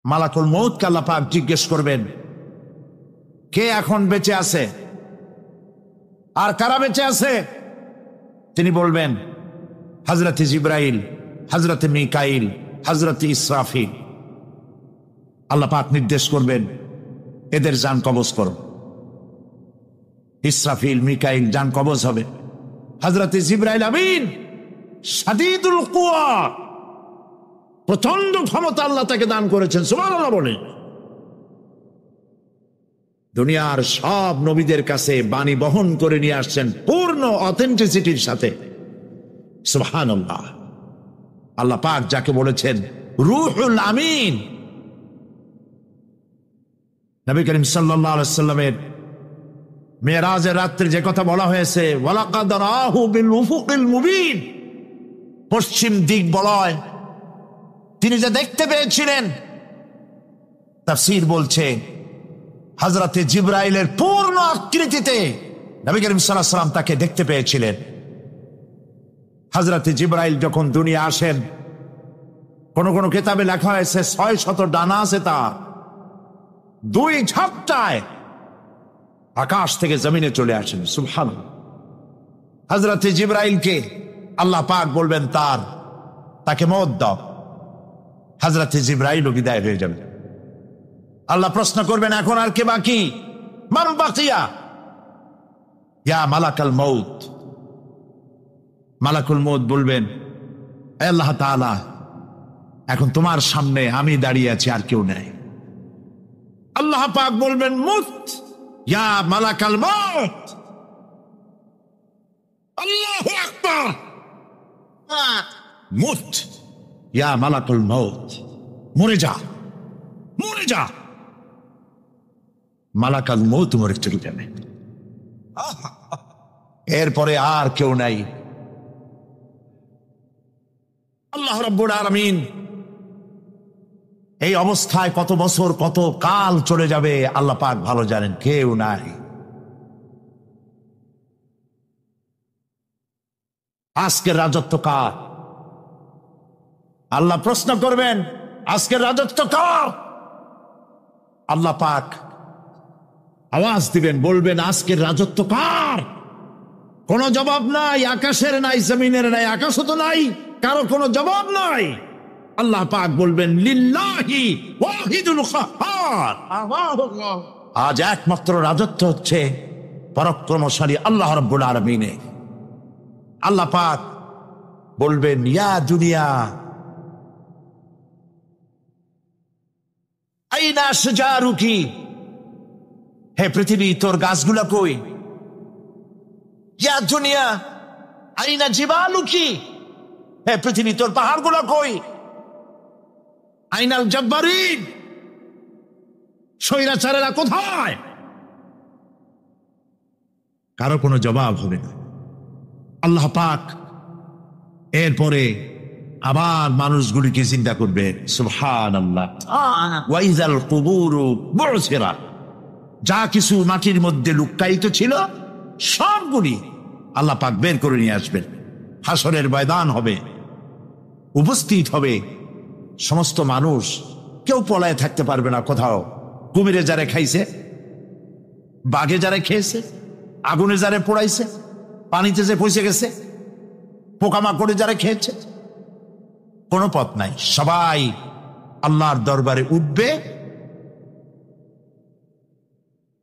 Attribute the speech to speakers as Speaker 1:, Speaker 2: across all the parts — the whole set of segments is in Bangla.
Speaker 1: মালাকুল মউতকে আল্লাহ পাক জিজ্ঞেস করবেন, কে এখন বেঁচে আছে আর কারা বেঁচে আছে? তিনি বলবেন, হযরত জিবরাইল, হযরত মিকাইল, হযরত ইসরাফিল। আল্লাহ পাক নির্দেশ করবেন, এদের জান কবজ করো। ইসরাফিল, মিকাইল জান কবজ হবে। হযরত জিবরাইল আমিন শাদীদুল কুওয়া, প্রচন্ড ক্ষমতা আল্লাহ তাকে দান করেছেন, সুবহানাল্লাহ বলে। দুনিয়ার সব নবীদের কাছে বাণী বহন করে নিয়ে আসছেন পূর্ণ অথেন্টিসিটির সাথে, সুবহানাল্লাহ। আল্লাহ পাক যাকে বলেছেন রূহুল আমিন। নবী করিম সাল্লাল্লাহু আলাইহি ওয়াসাল্লামের মেরাজের রাত্রে যে কথা বলা হয়েছে, ওয়ালাকাদ রাহু বিল উফুকিল মুবিন, পশ্চিম দিক বলয় তিনি যে দেখতে পেয়েছিলেন, তাফসীর বলছে হযরতে জিবরাইলের পূর্ণ আকৃতিতে নবী করিম সাল্লাল্লাহু আলাইহি ওয়াসাল্লাম তাকে দেখতে পেয়েছিলেন। হযরতে জিবরাইল যখন দুনিয়া আসেন, কোন কোন কিতাবে লেখা হয়েছে 600 ডানা আছে তার, 2 ঝাপটায় আকাশ থেকে জমিনে চলে আসেন, সুবহানাল্লাহ। হযরতে জিবরাইলকে আল্লাহ পাক বলবেন তাকে মওত দাও, হযরতে জিবরাইলও বিদায় হয়ে যাবে। আল্লাহ প্রশ্ন করবেন, এখন আর কে বাকি? মান বাকিয়া ইয়া মালাকাল মউত। মালাকুল মউত বলবেন, আল্লাহ তাআলা, এখন তোমার সামনে আমি দাঁড়িয়ে আছি, আর কেউ নাই। আল্লাহ পাক বলবেন, মুত ইয়া মালাকাল মউত। আল্লাহু আকবার, মুত ইয়া মালাকুল মউত, মরে যা, মরে যা। মালাকাল মউত মরে চলে যাবে, এরপরে আর কেউ নাই। আল্লাহ রাব্বুল আলামিন এই অবস্থায় কত বছর কত কাল চলে যাবে আল্লাহ পাক ভালো জানেন, কেউ নাই। আজকের রাজত্ব কার? আল্লাহ প্রশ্ন করবেন, আজকের রাজত্ব কার? আল্লাহ পাক আওয়াজ দিবেন, বলবেন, আজকের রাজত্ব কার? কোন জবাব নাই, আকাশের নাই, জমিনের নাই, আকাশও তো নাই, কারো কোনো জবাব নাই। আল্লাহ পাক বলবেন, লিল্লাহি ওয়াহিদুল কাহ্হার। আজ একমাত্র রাজত্ব হচ্ছে পরাক্রমশালী আল্লাহ রাব্বুল আলামিনের। আল্লাহ পাক বলবেন, ইয়া দুনিয়া আইনা শাজারুকি, হে পৃথিবী তোর গাছগুলা কই? ইয়া দুনিয়া আইনা জিবালুকি, হে পৃথিবী তোর পাহাড়গুলা কই? আইনাল জব্বারিন, স্বৈরাচারেরা কোথায়? কারো কোনো জবাব হবে না। আল্লাহ পাক এরপরে আবার মানুষগুলিকে চিন্তা করবে, সুবহানাল্লাহ। ওয়াইজাল কুবুরু বু'সিরাত, যা কিছু মাটির মধ্যে লুক্কায়িত ছিল সবগুলি আল্লাহ পাক বের করে নিয়ে আসবেন। হাসরের ময়দান হবে, উপস্থিত হবে সমস্ত মানুষ, কেউ পলায় থাকতে পারবে না কোথাও। কুমিরে যারা খাইছে, বাঘে যারা খেয়েছে, আগুনে যারা পোড়াইছে, পানিতে যে পৌঁছে গেছে, পোকামাকড়ে যারা খেয়েছে, কোনো পথ নাই। সবাই আল্লাহর দরবারে উঠবে,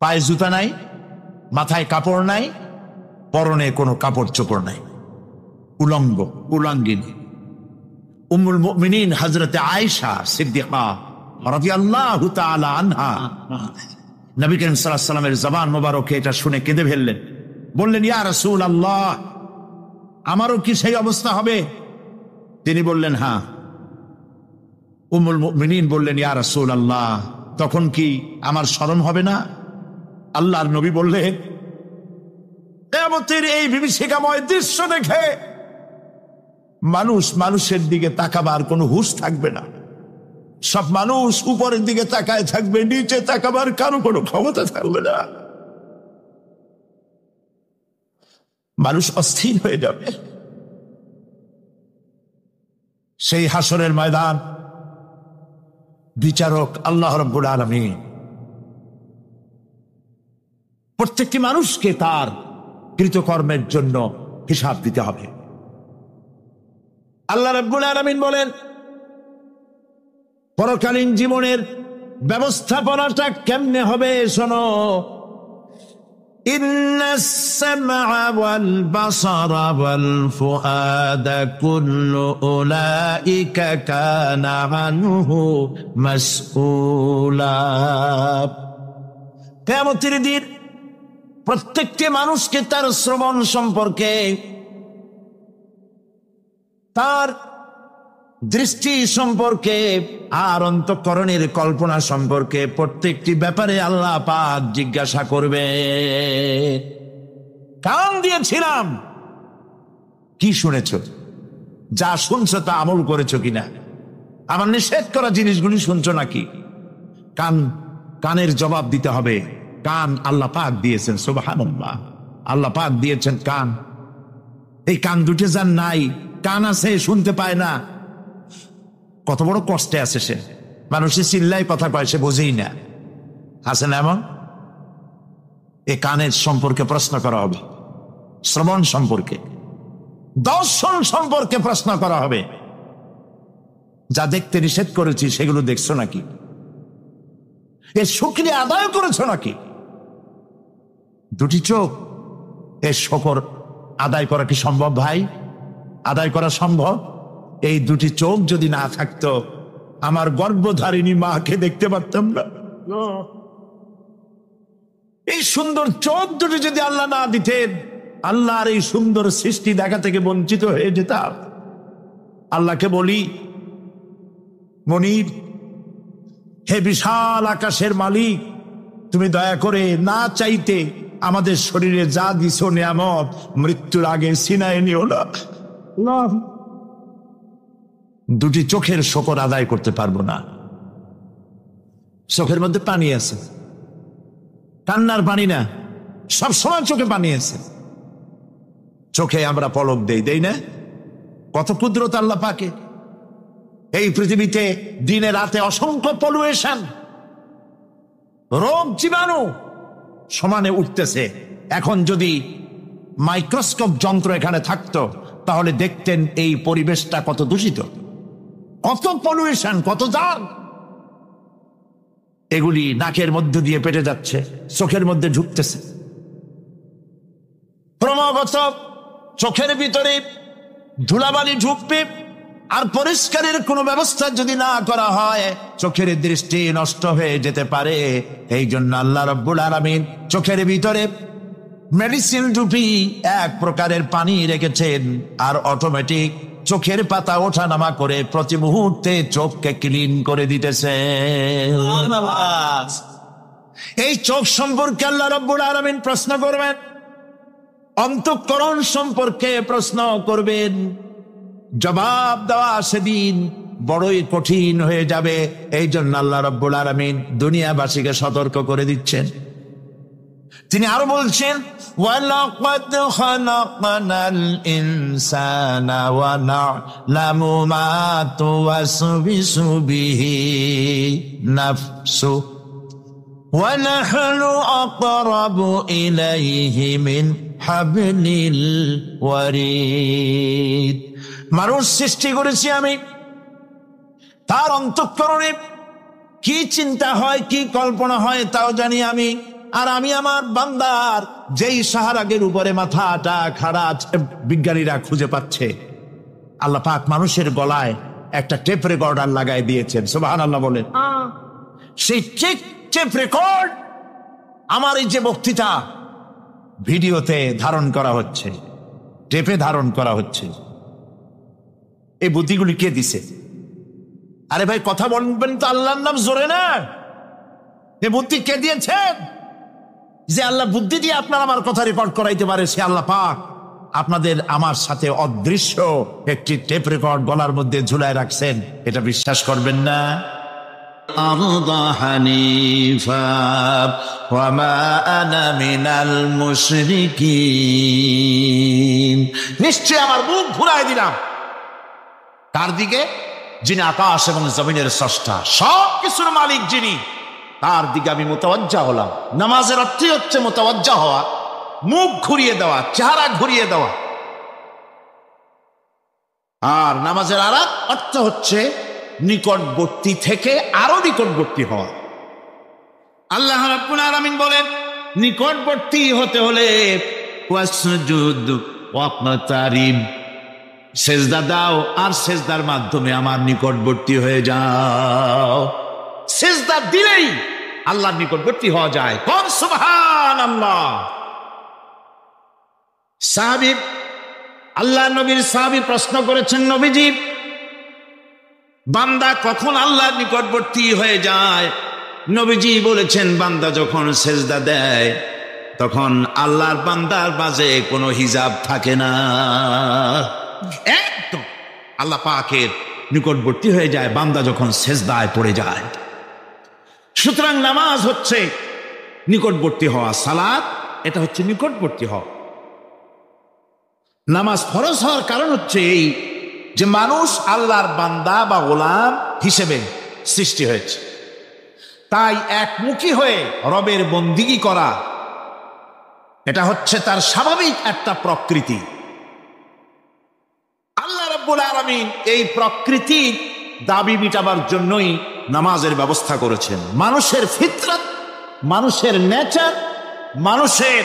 Speaker 1: পায়ে জুতা নাই, মাথায় কাপড় নাই, পরনে কোনো কাপড় চোপড় নাই, উলঙ্গ উলঙ্গিনী। উম্মুল মুমিনিন হযরতে আয়েশা সিদ্দিকা রাদিয়াল্লাহু তাআলা আনহা, নবী করিম সাল্লাল্লাহু আলাইহি ওয়াসাল্লামের জবান মোবারকে এটা শুনে কেঁদে ফেললেন। বললেন, ইয়া রাসূলুল্লাহ, আমারও কি সেই অবস্থা হবে? তিনি বললেন, হ্যাঁ। উম্মুল মুমিনিন বললেন, ইয়া রাসূলুল্লাহ, তখন কি আমার শরম হবে না? আল্লাহর নবী বললেন, কিয়ামতের এই বিভীষিকাময় দৃশ্য দেখে মানুষ মানুষের দিকে তাকাবার কোনো হুঁশ থাকবে না। সব মানুষ উপরের দিকে তাকায় থাকবে, নিচে তাকাবার কারো কোনো ক্ষমতা থাকবে না। মানুষ অস্থির হয়ে যাবে। সেই হাসরের ময়দান, বিচারক আল্লাহ রাব্বুল আলামিন প্রত্যেকটি মানুষকে তার কৃতকর্মের জন্য হিসাব দিতে হবে। আল্লাহ রাব্বুল আলামিন বলেন, পরকালীন জীবনের ব্যবস্থাপনাটা কেমনে হবে শোনো। ইন্নাস সামআ ওয়াল বাসারা ওয়াল ফুআদা কুল্লু উলাইকা কানা আনহু মাসউলা। কিয়ামতের দিন প্রত্যেকটি মানুষকে তার শ্রবণ সম্পর্কে, তার দৃষ্টি সম্পর্কে, আর অন্তঃকরণের কল্পনা সম্পর্কে প্রত্যেকটি ব্যাপারে আল্লাহ পাক জিজ্ঞাসা করবে। কান দিয়েছিলাম, কি শুনেছ? যা শুনছো তা আমল করেছো কিনা? আমার নিষেধ করা জিনিসগুলি শুনছো নাকি? কানের জবাব দিতে হবে। কান আল্লাহ পাক দিয়েছেন, সুবহানাল্লাহ। আল্লাহ পাক দিয়েছেন কান। এই কান দুটো যার নাই, কান আছে শুনতে পায় না, কত বড় কষ্টে আছে সে। মানুষের চিল্লাই কথা কয়, সে বোঝেই না। আছে না এমন? এই কানের সম্পর্কে প্রশ্ন করা হবে, শ্রবণ সম্পর্কে, দর্শন সম্পর্কে প্রশ্ন করা হবে। যা দেখতে নিষেধ করেছি সেগুলো দেখছো নাকি? এর শুকরিয়া আদায় করেছো নাকি? দুটি চোখ, এর শকর আদায় করা কি সম্ভব ভাই? আদায় করা সম্ভব? এই দুটি চোখ যদি না থাকতো, আমার গর্ভধারিণী মাকে দেখতে পারতাম না। এই সুন্দর চোখ দুটি যদি আল্লাহ না দিতেন, আল্লাহর এই সুন্দর সৃষ্টি দেখা থেকে বঞ্চিত হয়ে যেতাম। আল্লাহকে বলি, মনির, হে বিশাল আকাশের মালিক, তুমি দয়া করে না চাইতে আমাদের শরীরে যা দিছো নিয়ামত, মৃত্যুর আগে ছিনায় নিও না। দুটি চোখের শকর আদায় করতে পারবো না। চোখের মধ্যে পানি আছে, কান্নার পানি না, সবসময় চোখে পানি আছে। চোখে আমরা পলক দেই না? কত কুদরত আল্লাহ পাকে। এই পৃথিবীতে দিনে রাতে অসংখ্য পলুয়েশন, রোগ জীবাণু সমানে উঠতেছে। এখন যদি মাইক্রোস্কোপ যন্ত্র এখানে থাকতো, তাহলে দেখতেন এই পরিবেশটা কত দূষিত, কত পলুয়েশন, কত জার। এগুলি নাকের মধ্য দিয়ে পেটে যাচ্ছে, চোখের মধ্যে ঢুকতেছে। ক্রমাগত চোখের ভিতরে ধুলাবালি ঢুকবে, আর পরিষ্কারের কোনো ব্যবস্থা যদি না করা হয়, চোখের দৃষ্টি নষ্ট হয়ে যেতে পারে। এই জন্য আল্লাহ রাব্বুল আলামিন চোখের ভিতরে মেডিসিন রূপী এক প্রকারের পানি রেখেছেন, আর অটোমেটিক চোখের পাতা ওঠানামা করে প্রতি মুহূর্তে চোখকে ক্লিন করে দিতেছে। এই চোখ সম্পর্কে আল্লাহ রাব্বুল আলামিন প্রশ্ন করবেন, অন্তঃকরণ সম্পর্কে প্রশ্ন করবেন। জবাব দেওয়া সেদিন বড়ই কঠিন হয়ে যাবে। এই জন্য আল্লাহ রাব্বুল আলামিন দুনিয়াবাসীকে সতর্ক করে দিচ্ছেন। তিনি আরো বলছেন, ওয়ালাকাদ খালাকনাল ইনসানা ওয়া না'লামু মা তুওয়াসবিসু বিহি নাফসু ওয়া নাহনু আকরাবু ইলাইহি মিন হাবলিল ওয়ারিদ। মানুষ সৃষ্টি করেছি আমি, তার অন্তঃকরণে কি চিন্তা হয়, কি কল্পনা হয় তাও জানি আমি। আর আমি আমার বান্দার যেই সাহারাগের উপরে মাথাটা খাড়া বিজ্ঞানীরা খুঁজে পাচ্ছে, আল্লাহ পাক মানুষের গলায় একটা টেপ রেকর্ডার লাগাই দিয়েছেন। সুবহানাল্লাহ বলেন। সেই টেপ রেকর্ড আমার এই যে বক্তৃতা ভিডিওতে ধারণ করা হচ্ছে, টেপে ধারণ করা হচ্ছে। এই বুদ্ধিগুলি কে দিছে? আরে ভাই কথা বলবেন তো আল্লাহর নাম জোরে না। এই বুদ্ধি কে দিয়েছেন? যে আল্লাহ বুদ্ধি দিয়ে আপনার আমার কথা রেকর্ড করাইতে পারে, সে আল্লাহ পাক আপনাদের আমার সাথে অদৃশ্য একটি টেপ রেকর্ড গলার মধ্যে ঝুলায় রাখছেন। এটা বিশ্বাস করবেন না? হানিফা ওয়া মা আনা মিনাল মুশরিকিন। নিশ্চয় আমার মুখ ঘুরাই দিলাম কার দিকে? যিনি আকাশ এবং জমিনের স্রষ্টা, সব কিছুর মালিক যিনি, তার দিকে আমি মুতাওয়াজ্জা হলাম। নামাজের অর্থই হচ্ছে মুতাওয়াজ্জা হওয়া, মুখ ঘুরিয়ে দেওয়া, চেহারা ঘুরিয়ে দেওয়া। আর নামাজের আরেক অর্থ হচ্ছে নিকটবর্তী থেকে আরো নিকটবর্তী হওয়া। আল্লাহ রাব্বুল আলামিন বলেন, নিকটবর্তী হতে হলে ওয়াসজুদ ওয়াকতারিব, সেজদা দাও আর সেজদার মাধ্যমে আমার নিকটবর্তী হয়ে যাও। সেজদা দিলেই আল্লাহর নিকটবর্তী হওয়া যায়। কোন সুবহানাল্লাহ। সাহাবী, আল্লাহ নবীর সাহাবী প্রশ্ন করেছেন, নবীজি, বান্দা কখন আল্লাহর নিকটবর্তী হয়ে যায়? নবীজি বলেছেন, বান্দা যখন সেজদা দেয় তখন আল্লাহর বান্দার মাঝে কোনো হিজাব থাকে না, একদম আল্লাহ পাকের নিকটবর্তী হয়ে যায় বান্দা যখন সেজদায় পড়ে যায়। সুতরাং নামাজ হচ্ছে নিকটবর্তী হওয়া, সালাত এটা হচ্ছে নিকটবর্তী হওয়া। নামাজ ফরজ হওয়ার কারণ হচ্ছে এই যে মানুষ আল্লাহর বান্দা বা গোলাম হিসেবে সৃষ্টি হয়েছে, তাই একমুখী হয়ে রবের বন্দিগি করা এটা হচ্ছে তার স্বাভাবিক একটা প্রকৃতি। আল্লাহ রাব্বুল আলামিন এই প্রকৃতির দাবি মিটাবার জন্যই নামাজের ব্যবস্থা করেছেন। মানুষের ফিতরত, মানুষের নেচার, মানুষের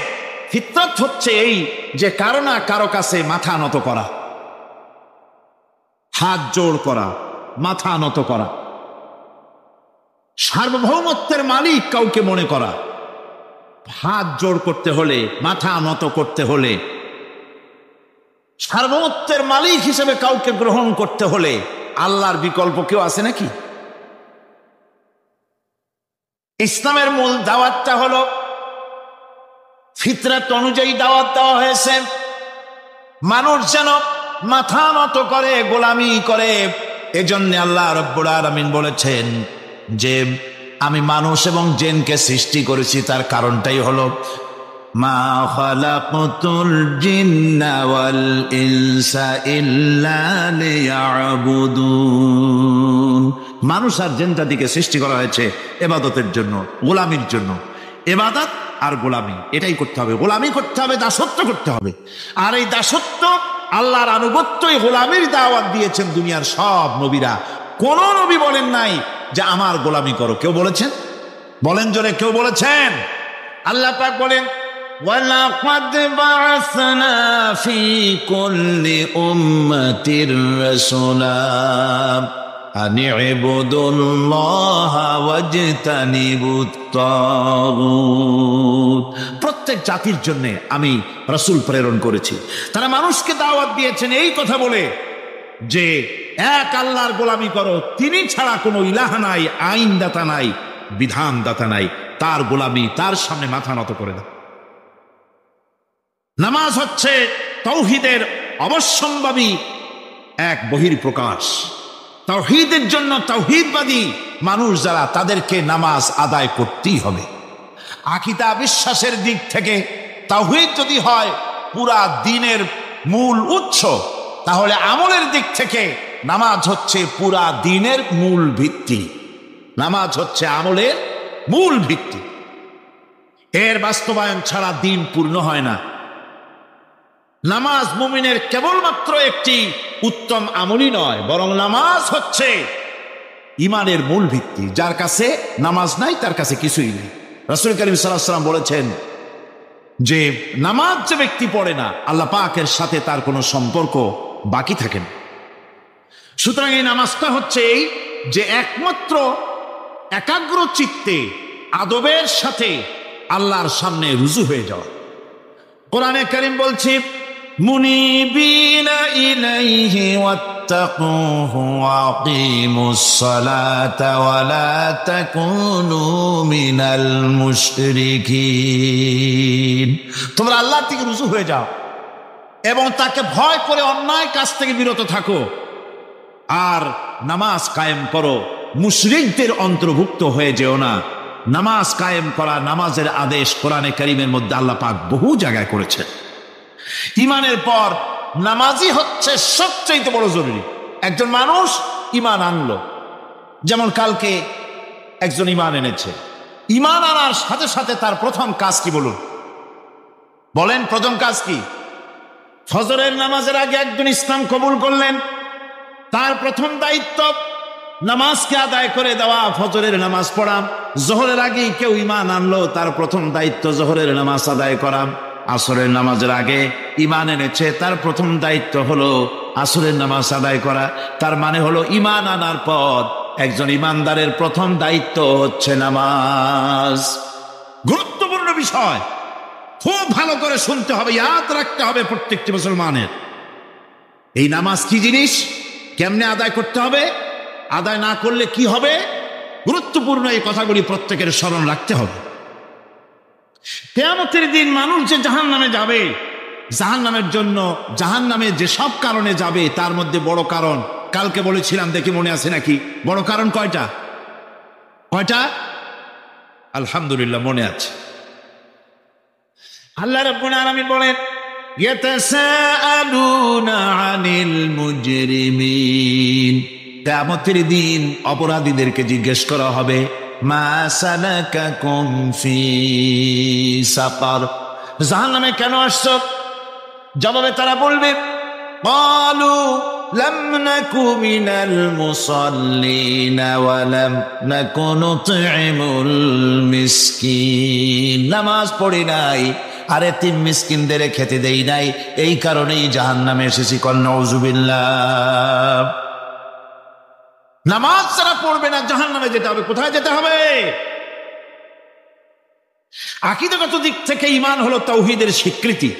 Speaker 1: ফিতরত হচ্ছে এই যে কারো না কারো কাছে মাথা নত করা, হাত জোড় করা, মাথা নত করা, সার্বভৌমত্বের মালিক কাউকে মনে করা। হাত জোড় করতে হলে, মাথা নত করতে হলে, সার্বভৌমত্বের মালিক হিসেবে কাউকে গ্রহণ করতে হলে আল্লাহর বিকল্প কেউ আছে নাকি? ইসলামের মূল দাওয়াতটা হলো ফিতরাত অনুযায়ী দাওয়াত দেওয়া হয়েছে। মানুষ যেন মাথা নত করে, গোলামি করে। এজন্য আল্লাহ রাব্বুল আলামিন বলেছেন যে আমি মানুষ এবং জিনকে সৃষ্টি করেছি, তার কারণটাই হলো মা খালাকতুল জিন্না ওয়াল ইনসা ইল্লা লিয়াবুদুন। মানুষ আর জিন জাতিকে সৃষ্টি করা হয়েছে ইবাদতের জন্য, গোলামির জন্য। ইবাদত আর গোলামি এটাই করতে হবে, গোলামি করতে হবে, দাসত্ব করতে হবে। আর এই দাসত্ব, আল্লাহর আনুগত্যই গোলামির দাওয়াত দিয়েছেন দুনিয়ার সব নবীরা। কোন নবী বলেন নাই যে আমার গোলামি করো। কেউ বলেছেন? বলেন জোরে, কেউ বলেছেন? আল্লাহ পাক বলেন, ওয়ালাকাদ বা'আসনা ফি কুল্লি উম্মাতির রাসূলা আন ইবুদুল্লাহা ওয়াজতানিবুত তাগুত। প্রত্যেক জাতির জন্য আমি রাসূল প্রেরণ করেছি, তারা মানুষকে দাওয়াত দিয়েছেন এই কথা বলে যে এক আল্লাহর গোলামি করো, তিনি ছাড়া কোনো ইলাহ নাই, আইনদাতা নাই, বিধানদাতা নাই, তার গোলামি, তার সামনে মাথা নত করে দাও। নামাজ হচ্ছে তাওহীদের অবশ্যম্ভাবী এক বহির্প্রকাশ। তাওহীদের জন্য তাওহীদবাদী মানুষ যারা, তাদেরকে নামাজ আদায় করতেই হবে। আকীদা বিশ্বাসের দিক থেকে তাওহীদ যদি হয় পুরা দ্বীনের মূল উৎস, তাহলে আমলের দিক থেকে নামাজ হচ্ছে পুরা দ্বীনের মূল ভিত্তি। নামাজ হচ্ছে আমলের মূল ভিত্তি। এর বাস্তবায়ন ছাড়া দ্বীন পূর্ণ হয় না। নামাজ মুমিনের কেবলমাত্র একটি উত্তম আমলই নয়, বরং নামাজ হচ্ছে ইমানের মূল ভিত্তি। যার কাছে নামাজ নাই তার কাছে কিছুই নেই। রাসূল কারীম সাল্লাল্লাহু আলাইহি ওয়াসাল্লাম বলেছেন যে নামাজ যে ব্যক্তি পড়ে না, আল্লাহ পাকের সাথে তার কোনো সম্পর্ক বাকি থাকে না। সুতরাং এই নামাজটা হচ্ছে এই যে একমাত্র একাগ্র চিত্তে আদবের সাথে আল্লাহর সামনে রুজু হয়ে যাওয়া। কোরআনে কারীম বলছে, মুনিবিনা ইলাইহি ওয়াত্তাকুহু ওয়া আকিমুস সালাতা ওয়া লা তাকুনু মিনাল মুশরিকিন। তোমরা আল্লাহর দিকে রুজু হয়ে যাও এবং তাকে ভয় করে অন্যায় কাজ থেকে বিরত থাকো, আর নামাজ কায়েম করো, মুশরিকদের অন্তর্ভুক্ত হয়ে যেও না। নামাজ কায়েম করা, নামাজের আদেশ কোরআনে কারীমের মধ্যে আল্লাহ পাক বহু জায়গায় করেছেন। ঈমানের পর নামাজই হচ্ছে সবচেয়ে বড় জরুরি। একজন মানুষ ইমান আনলো। যেমন কালকে একজন ইমান এনেছে, ইমান আনার সাথে সাথে তার প্রথম কাজ কি বলুন? বলেন প্রথম কাজ কি? ফজরের নামাজের আগে একজন ইসলাম কবুল করলেন, তার প্রথম দায়িত্ব নামাজকে আদায় করে দেওয়া, ফজরের নামাজ পড়া। জোহরের আগে কেউ ইমান আনলো, তার প্রথম দায়িত্ব জোহরের নামাজ আদায় করা। আসরের নামাজের আগে ইমান এনেছে, তার প্রথম দায়িত্ব হলো আসরের নামাজ আদায় করা। তার মানে হলো ইমান আনার পর একজন ইমানদারের প্রথম দায়িত্ব হচ্ছে নামাজ। গুরুত্বপূর্ণ বিষয়, খুব ভালো করে শুনতে হবে, ইয়াদ রাখতে হবে প্রত্যেকটি মুসলমানের। এই নামাজ কি জিনিস, কেমনে আদায় করতে হবে, আদায় না করলে কি হবে, গুরুত্বপূর্ণ এই কথাগুলি প্রত্যেকের স্মরণ রাখতে হবে। কিয়ামতের দিন মানুষ যে জাহান্নামে যাবে, জাহান্নামের জন্য, জাহান্নামে যে সব কারণে যাবে তার মধ্যে বড় কারণ কালকে বলেছিলাম, দেখি মনে আছে নাকি? বড় কারণ কয়টা? কয়টা? আলহামদুলিল্লাহ মনে আছে। আল্লাহ রাব্বুল আলামিন বলেন, ইয়াতাসাআলুনা আনিল মুজরিমিন, কিয়ামতের দিন অপরাধীদেরকে জিজ্ঞেস করা হবে, মা সালাকাকুম ফি সাকার, জাহান্নামে কেন আসছো? জবাবে তারা বলবে, ক্বালু লাম নাকু মিনাল মুসাল্লিন ওয়া লাম নাকু নুতঈমুল মিসকিন, নামাজ পড়ি নাই আর এতিম মিসকিনদের খেতে দেই নাই, এই কারণেই জাহান্নামে এসেছি। কল নাউযুবিল্লাহ। নামাজ যারা পড়বে না জাহান্নামে যেতে হবে। কোথায় যেতে হবে? আকীদাগত দিক থেকে ঈমান হলো তাওহীদের স্বীকৃতি,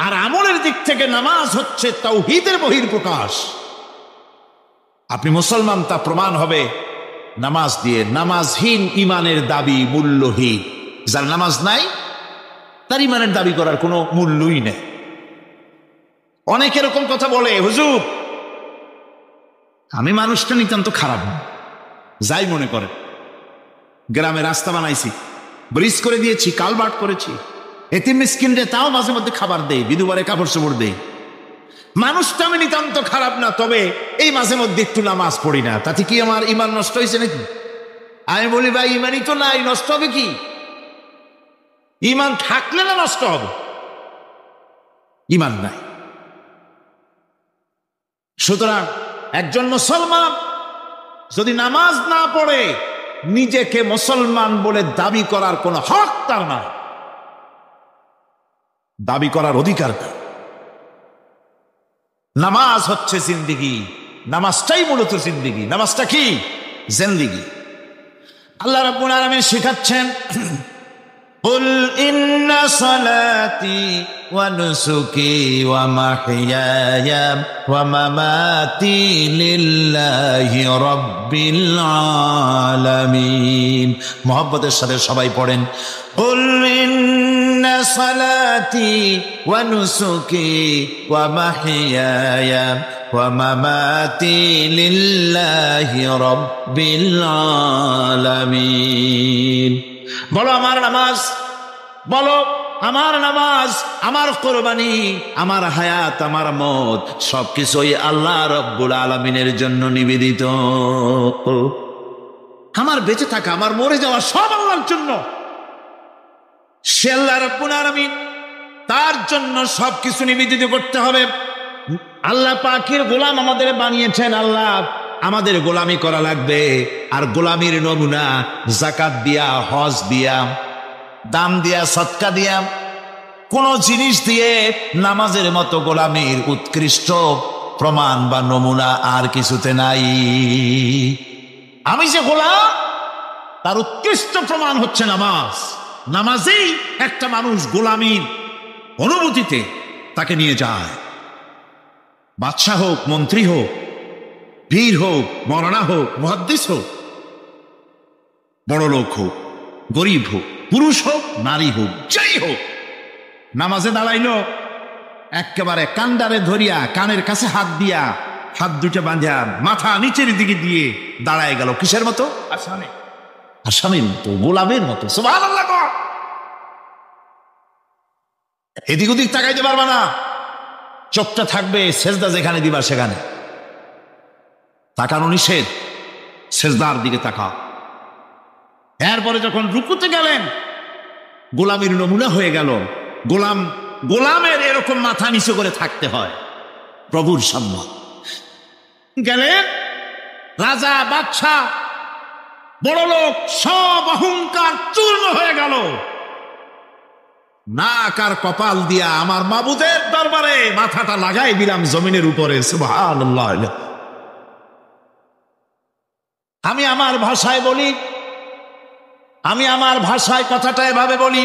Speaker 1: আর আমলের দিক থেকে নামাজ হচ্ছে তাওহীদের বহিঃপ্রকাশ। আপনি মুসলমান তা প্রমাণ হবে নামাজ দিয়ে। নামাজহীন ঈমানের দাবি মূল্যহীন। যার নামাজ নাই তার ঈমানের দাবি করার কোনো মূল্যই নেই। অনেক এরকম কথা বলে, হুজুর আমি মানুষটা নিতান্ত খারাপ না, যাই মনে করে, গ্রামে রাস্তা বানাইছি, ব্রিজ করে দিয়েছি, কালভার্ট করেছি, এতিম মিসকিনরে তাও মাঝে মধ্যে খাবার দেই, বিধবারে কাপড় চোপড় দেই, মানুষটা আমি নিতান্ত খারাপ না, তবে এই মাঝে মধ্যে একটু নামাজ পড়ি না, তাতে কি আমার ঈমান নষ্ট হয়েছে নাকি? আমি বলি, ভাই ঈমানই তো নাই, নষ্ট হবে কি? ঈমান থাকলে না নষ্ট হবে? ঈমান নাই। সুতরাং একজন মুসলমান যদি নামাজ না পড়ে নিজেকে মুসলমান বলে দাবি করার কোন হক তার নাই, দাবি করার অধিকার নেই। নামাজ হচ্ছে জিন্দেগি, নামাজটাই মূলত জিন্দেগি। নামাজটা কি? জিন্দেগি। আল্লাহ রাব্বুল আলামিন শেখাচ্ছেন, কুল ইন্না সালাতি ওয়া নুসুকি ওয়া মাহইয়ায়া ওয়া মামাতি লিল্লাহি রাব্বিল আলামিন। মুহাব্বতের সাথে সবাই পড়েন, কুল ইন্না সালাতি ওয়া নুসুকি ওয়া মাহইয়ায়া ওয়া মামাতি লিল্লাহি রাব্বিল আলামিন। বলো আমার নামাজ, বলো আমার নামাজ, আমার কোরবানি, আমার হায়াত, আমার মত সবকিছুই আল্লাহ রব্বুল আলামিনের জন্য নিবেদিত। আমার বেঁচে থাকা, আমার মরে যাওয়া সব আল্লাহর জন্য। সে আল্লাহ রব্বুল আলামিন, তার জন্য সবকিছু নিবেদিত করতে হবে। আল্লাহ পাকের গোলাম আমাদের বানিয়েছেন, আল্লাহ আমাদের গোলামি করা লাগবে। আর গোলামির নমুনা যাকাত দিয়া, হজ দিয়া, দান দিয়া, সদকা দিয়া, কোন জিনিস দিয়ে নামাজের মতো গোলামির উৎকৃষ্ট প্রমাণ বা নমুনা আর কিছুতে নাই। আমি যে গোলাম তার উৎকৃষ্ট প্রমাণ হচ্ছে নামাজ। নামাজেই একটা মানুষ গোলামির অনুভূতিতে তাকে নিয়ে যায়। বাদশাহ হোক, মন্ত্রী হোক, বীর হোক, মৌলানা হোক, মুহাদ্দিস হোক, বড় লোক হোক, গরিব হোক, পুরুষ হোক, নারী হোক, যাই হোক, নামাজে দাঁড়াইলো, একেবারে কান্ডারে ধরিয়া কানের কাছে হাত দিয়া, হাত দুটো বাঁধিয়া মাথা নিচের দিকে দিয়ে দাঁড়ায় গেল। কিসের মতো? আসামি, আসামির মতো, গোলামের মতো। সুবহানাল্লাহ। এদিক ওদিক তাকাইতে পারবা না, চোখটা থাকবে সেজদা যেখানে দিবা সেখানে। তাকানো নিষেধ, সেজদার দিকে তাকা। এরপরে যখন রুকুতে গেলেন, গোলামের নমুনা হয়ে গেল। গোলামের এরকম মাথা নিচু করে থাকতে হয় প্রভুর সামনে। গেলেন, রাজা বাদশাহ বড় লোক সব অহংকার চূর্ণ হয়ে গেল। নাক আর কপাল দিয়া আমার মাবুদের দরবারে মাথাটা লাগাই দিলাম জমিনের উপরে। সুবহানাল্লাহ। আমি আমার ভাষায় বলি, আমি আমার ভাষায় কথাটা এভাবে বলি,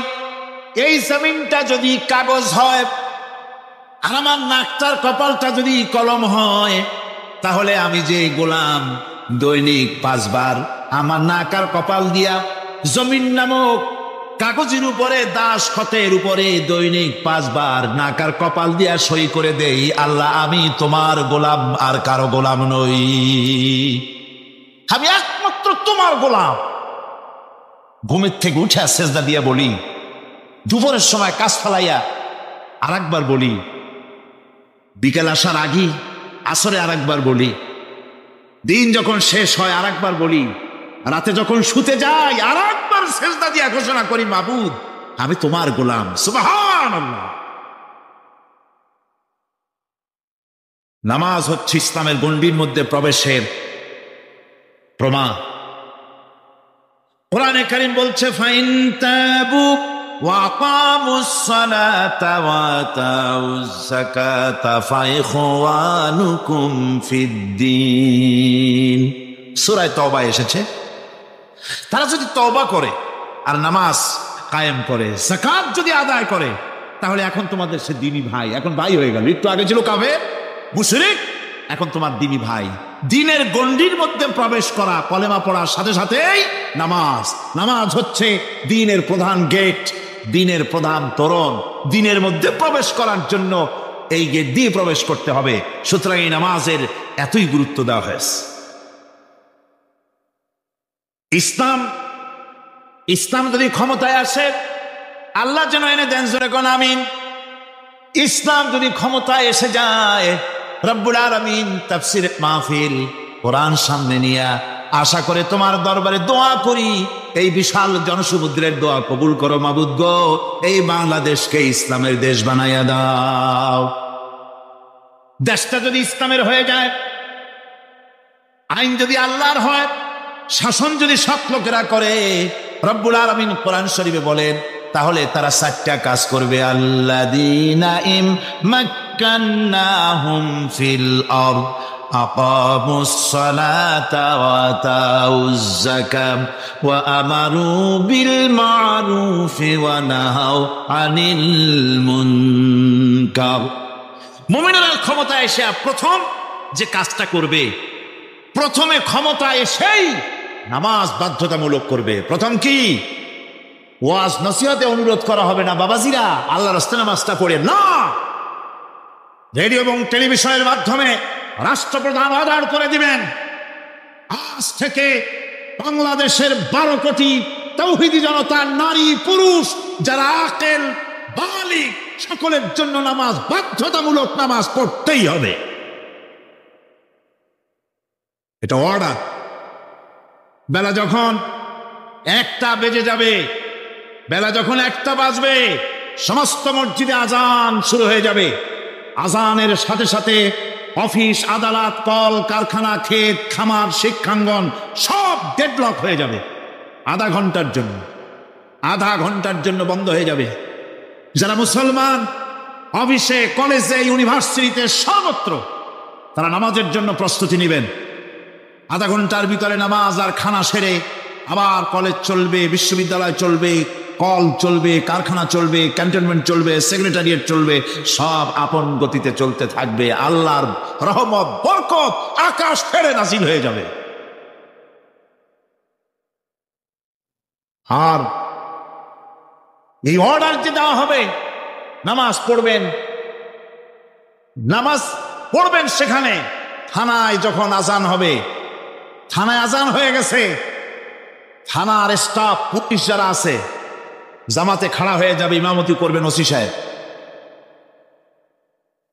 Speaker 1: এই জমিনটা যদি কাগজ হয় আর আমার নাকটার কপালটা যদি কলম হয়, তাহলে আমি যে গোলাম দৈনিক 5 বার আমার নাক আর কপাল দিয়া জমিন নামক কাগজের উপরে, দাস খতের উপরে দৈনিক 5 বার নাক আর কপাল দিয়া সই করে দেই, আল্লাহ আমি তোমার গোলাম আর কারো গোলাম নই, আমি একমাত্র তোমার গোলাম। ঘুমের থেকে উঠে সেজদা দিয়া বলি, দুপুরের সময় কাজ ফেলাইয়া আর একবার বলি, বিকেল আসার আগে আসরে আর একবার বলি, দিন যখন শেষ হয় আর একবার বলি, রাতে যখন শুতে যাই আর একবার সেজদা দিয়া ঘোষণা করি, মাবুদ আমি তোমার গোলাম। সুবহানাল্লাহ। নামাজ হচ্ছে ইসলামের গণ্ডির মধ্যে প্রবেশের প্রমাণ। কোরআনে কারীম বলছে, ফাইন তাবু ওয়া আকামুস সালাতা ওয়া আতাউজ যাকাতা ফাইখওয়ানুকুম ফিদ্দীন। সূরা তওবা এসেছে, তারা যদি তওবা করে আর নামাজ কায়েম করে, যাকাত যদি আদায় করে, তাহলে এখন তোমাদের সে দ্বীনি ভাই, এখন ভাই হয়ে গেল। একটু আগে ছিল কাফের মুশরিক, এখন তোমার দ্বীনি ভাই। দ্বীনের গণ্ডির মধ্যে প্রবেশ করা, কলেমা পড়ার সাথে সাথেই নামাজ হচ্ছে দ্বীনের প্রধান গেট, দ্বীনের প্রধান তোরণ। দ্বীনের মধ্যে প্রবেশ করার জন্য এই গেট দিয়ে প্রবেশ করতে হবে। সুতরাং এই নামাজের এতই গুরুত্ব দেওয়া হয়েছে। ইসলাম যদি ক্ষমতায় আসে, আল্লাহ যেন এনে দেন, জোরে কোন আমিন। ইসলাম যদি ক্ষমতায় এসে যায়, রব্বুল আলামিন তাফসীর মাহফিল কোরআন সামনে নিয়ে আশা করে তোমার দরবারে দোয়া করি, এই বিশাল জনসমুদ্রের দোয়া কবুল করো মাবুদ গো, এই বাংলাদেশকে ইসলামের দেশ বানাইয়া দাও। দেশটা যদি ইসলামের হয়ে যায়, আইন যদি আল্লাহর হয়, শাসন যদি সৎ লোকেরা করে, রব্বুল আলামিন কোরআন শরীফে বলেন, তাহলে তারা 4টা কাজ করবে। আল্লাযীনা মাক্কান্নাহুম ফিল আরদ আকামুস সালাতা ওয়া আতাউজ যাকাত ওয়া আমারু বিল মা'রুফি ওয়া নাহাউ আনিল মুনকার। মুমিনেরা ক্ষমতা এসে প্রথম যে কাজটা করবে, প্রথমে ক্ষমতা এসেই নামাজ বাধ্যতামূলক করবে। প্রথম কি? ওয়াজ নসিহতে অনুরোধ করা হবে না, বাবাজিরা আল্লাহর রাস্তায় নামাজটা পড়ে না। রেডিও এবং টেলিভিশনের মাধ্যমে রাষ্ট্রপ্রধান অর্ডার করে দিবেন, আজ থেকে বাংলাদেশের 12 কোটি তাওহীদি জনতা, নারী পুরুষ যারা আকেল বালিগ, সকলের জন্য নামাজ বাধ্যতামূলক, নামাজ পড়তেই হবে। এটা অর্ডার। বেলা যখন 1টা বেজে যাবে, বেলা যখন 1টা বাজবে, সমস্ত মসজিদে আজান শুরু হয়ে যাবে। আজানের সাথে সাথে অফিস, আদালত, কল কারখানা, ক্ষেত খামার, শিক্ষাঙ্গন সব ডেডলক হয়ে যাবে। আধা ঘন্টার জন্য বন্ধ হয়ে যাবে। যারা মুসলমান অফিসে, কলেজে, ইউনিভার্সিটিতে, সর্বত্র তারা নামাজের জন্য প্রস্তুতি নেবেন। আধা ঘন্টার ভিতরে নামাজ আর খানা সেরে আবার কলেজ চলবে, বিশ্ববিদ্যালয় চলবে, কল চলবে, কারখানা চলবে, ক্যান্টনমেন্ট চলবে, সেক্রেটারিয়েট চলবে, সব আপন গতিতে চলতে থাকবে। আল্লাহর রহমত, বরকত আকাশ ফেরে নাজিল হয়ে যাবে। আর এই অর্ডার যে দেওয়া হবে, নামাজ পড়বেন সেখানে। থানায় যখন আজান হবে, থানায় আজান হয়ে গেছে, থানার স্টাফ, পুলিশ যারা আছে জামাতে খাড়া হয়ে যাবে, ইমামতি করবেন ওসি সাহেব।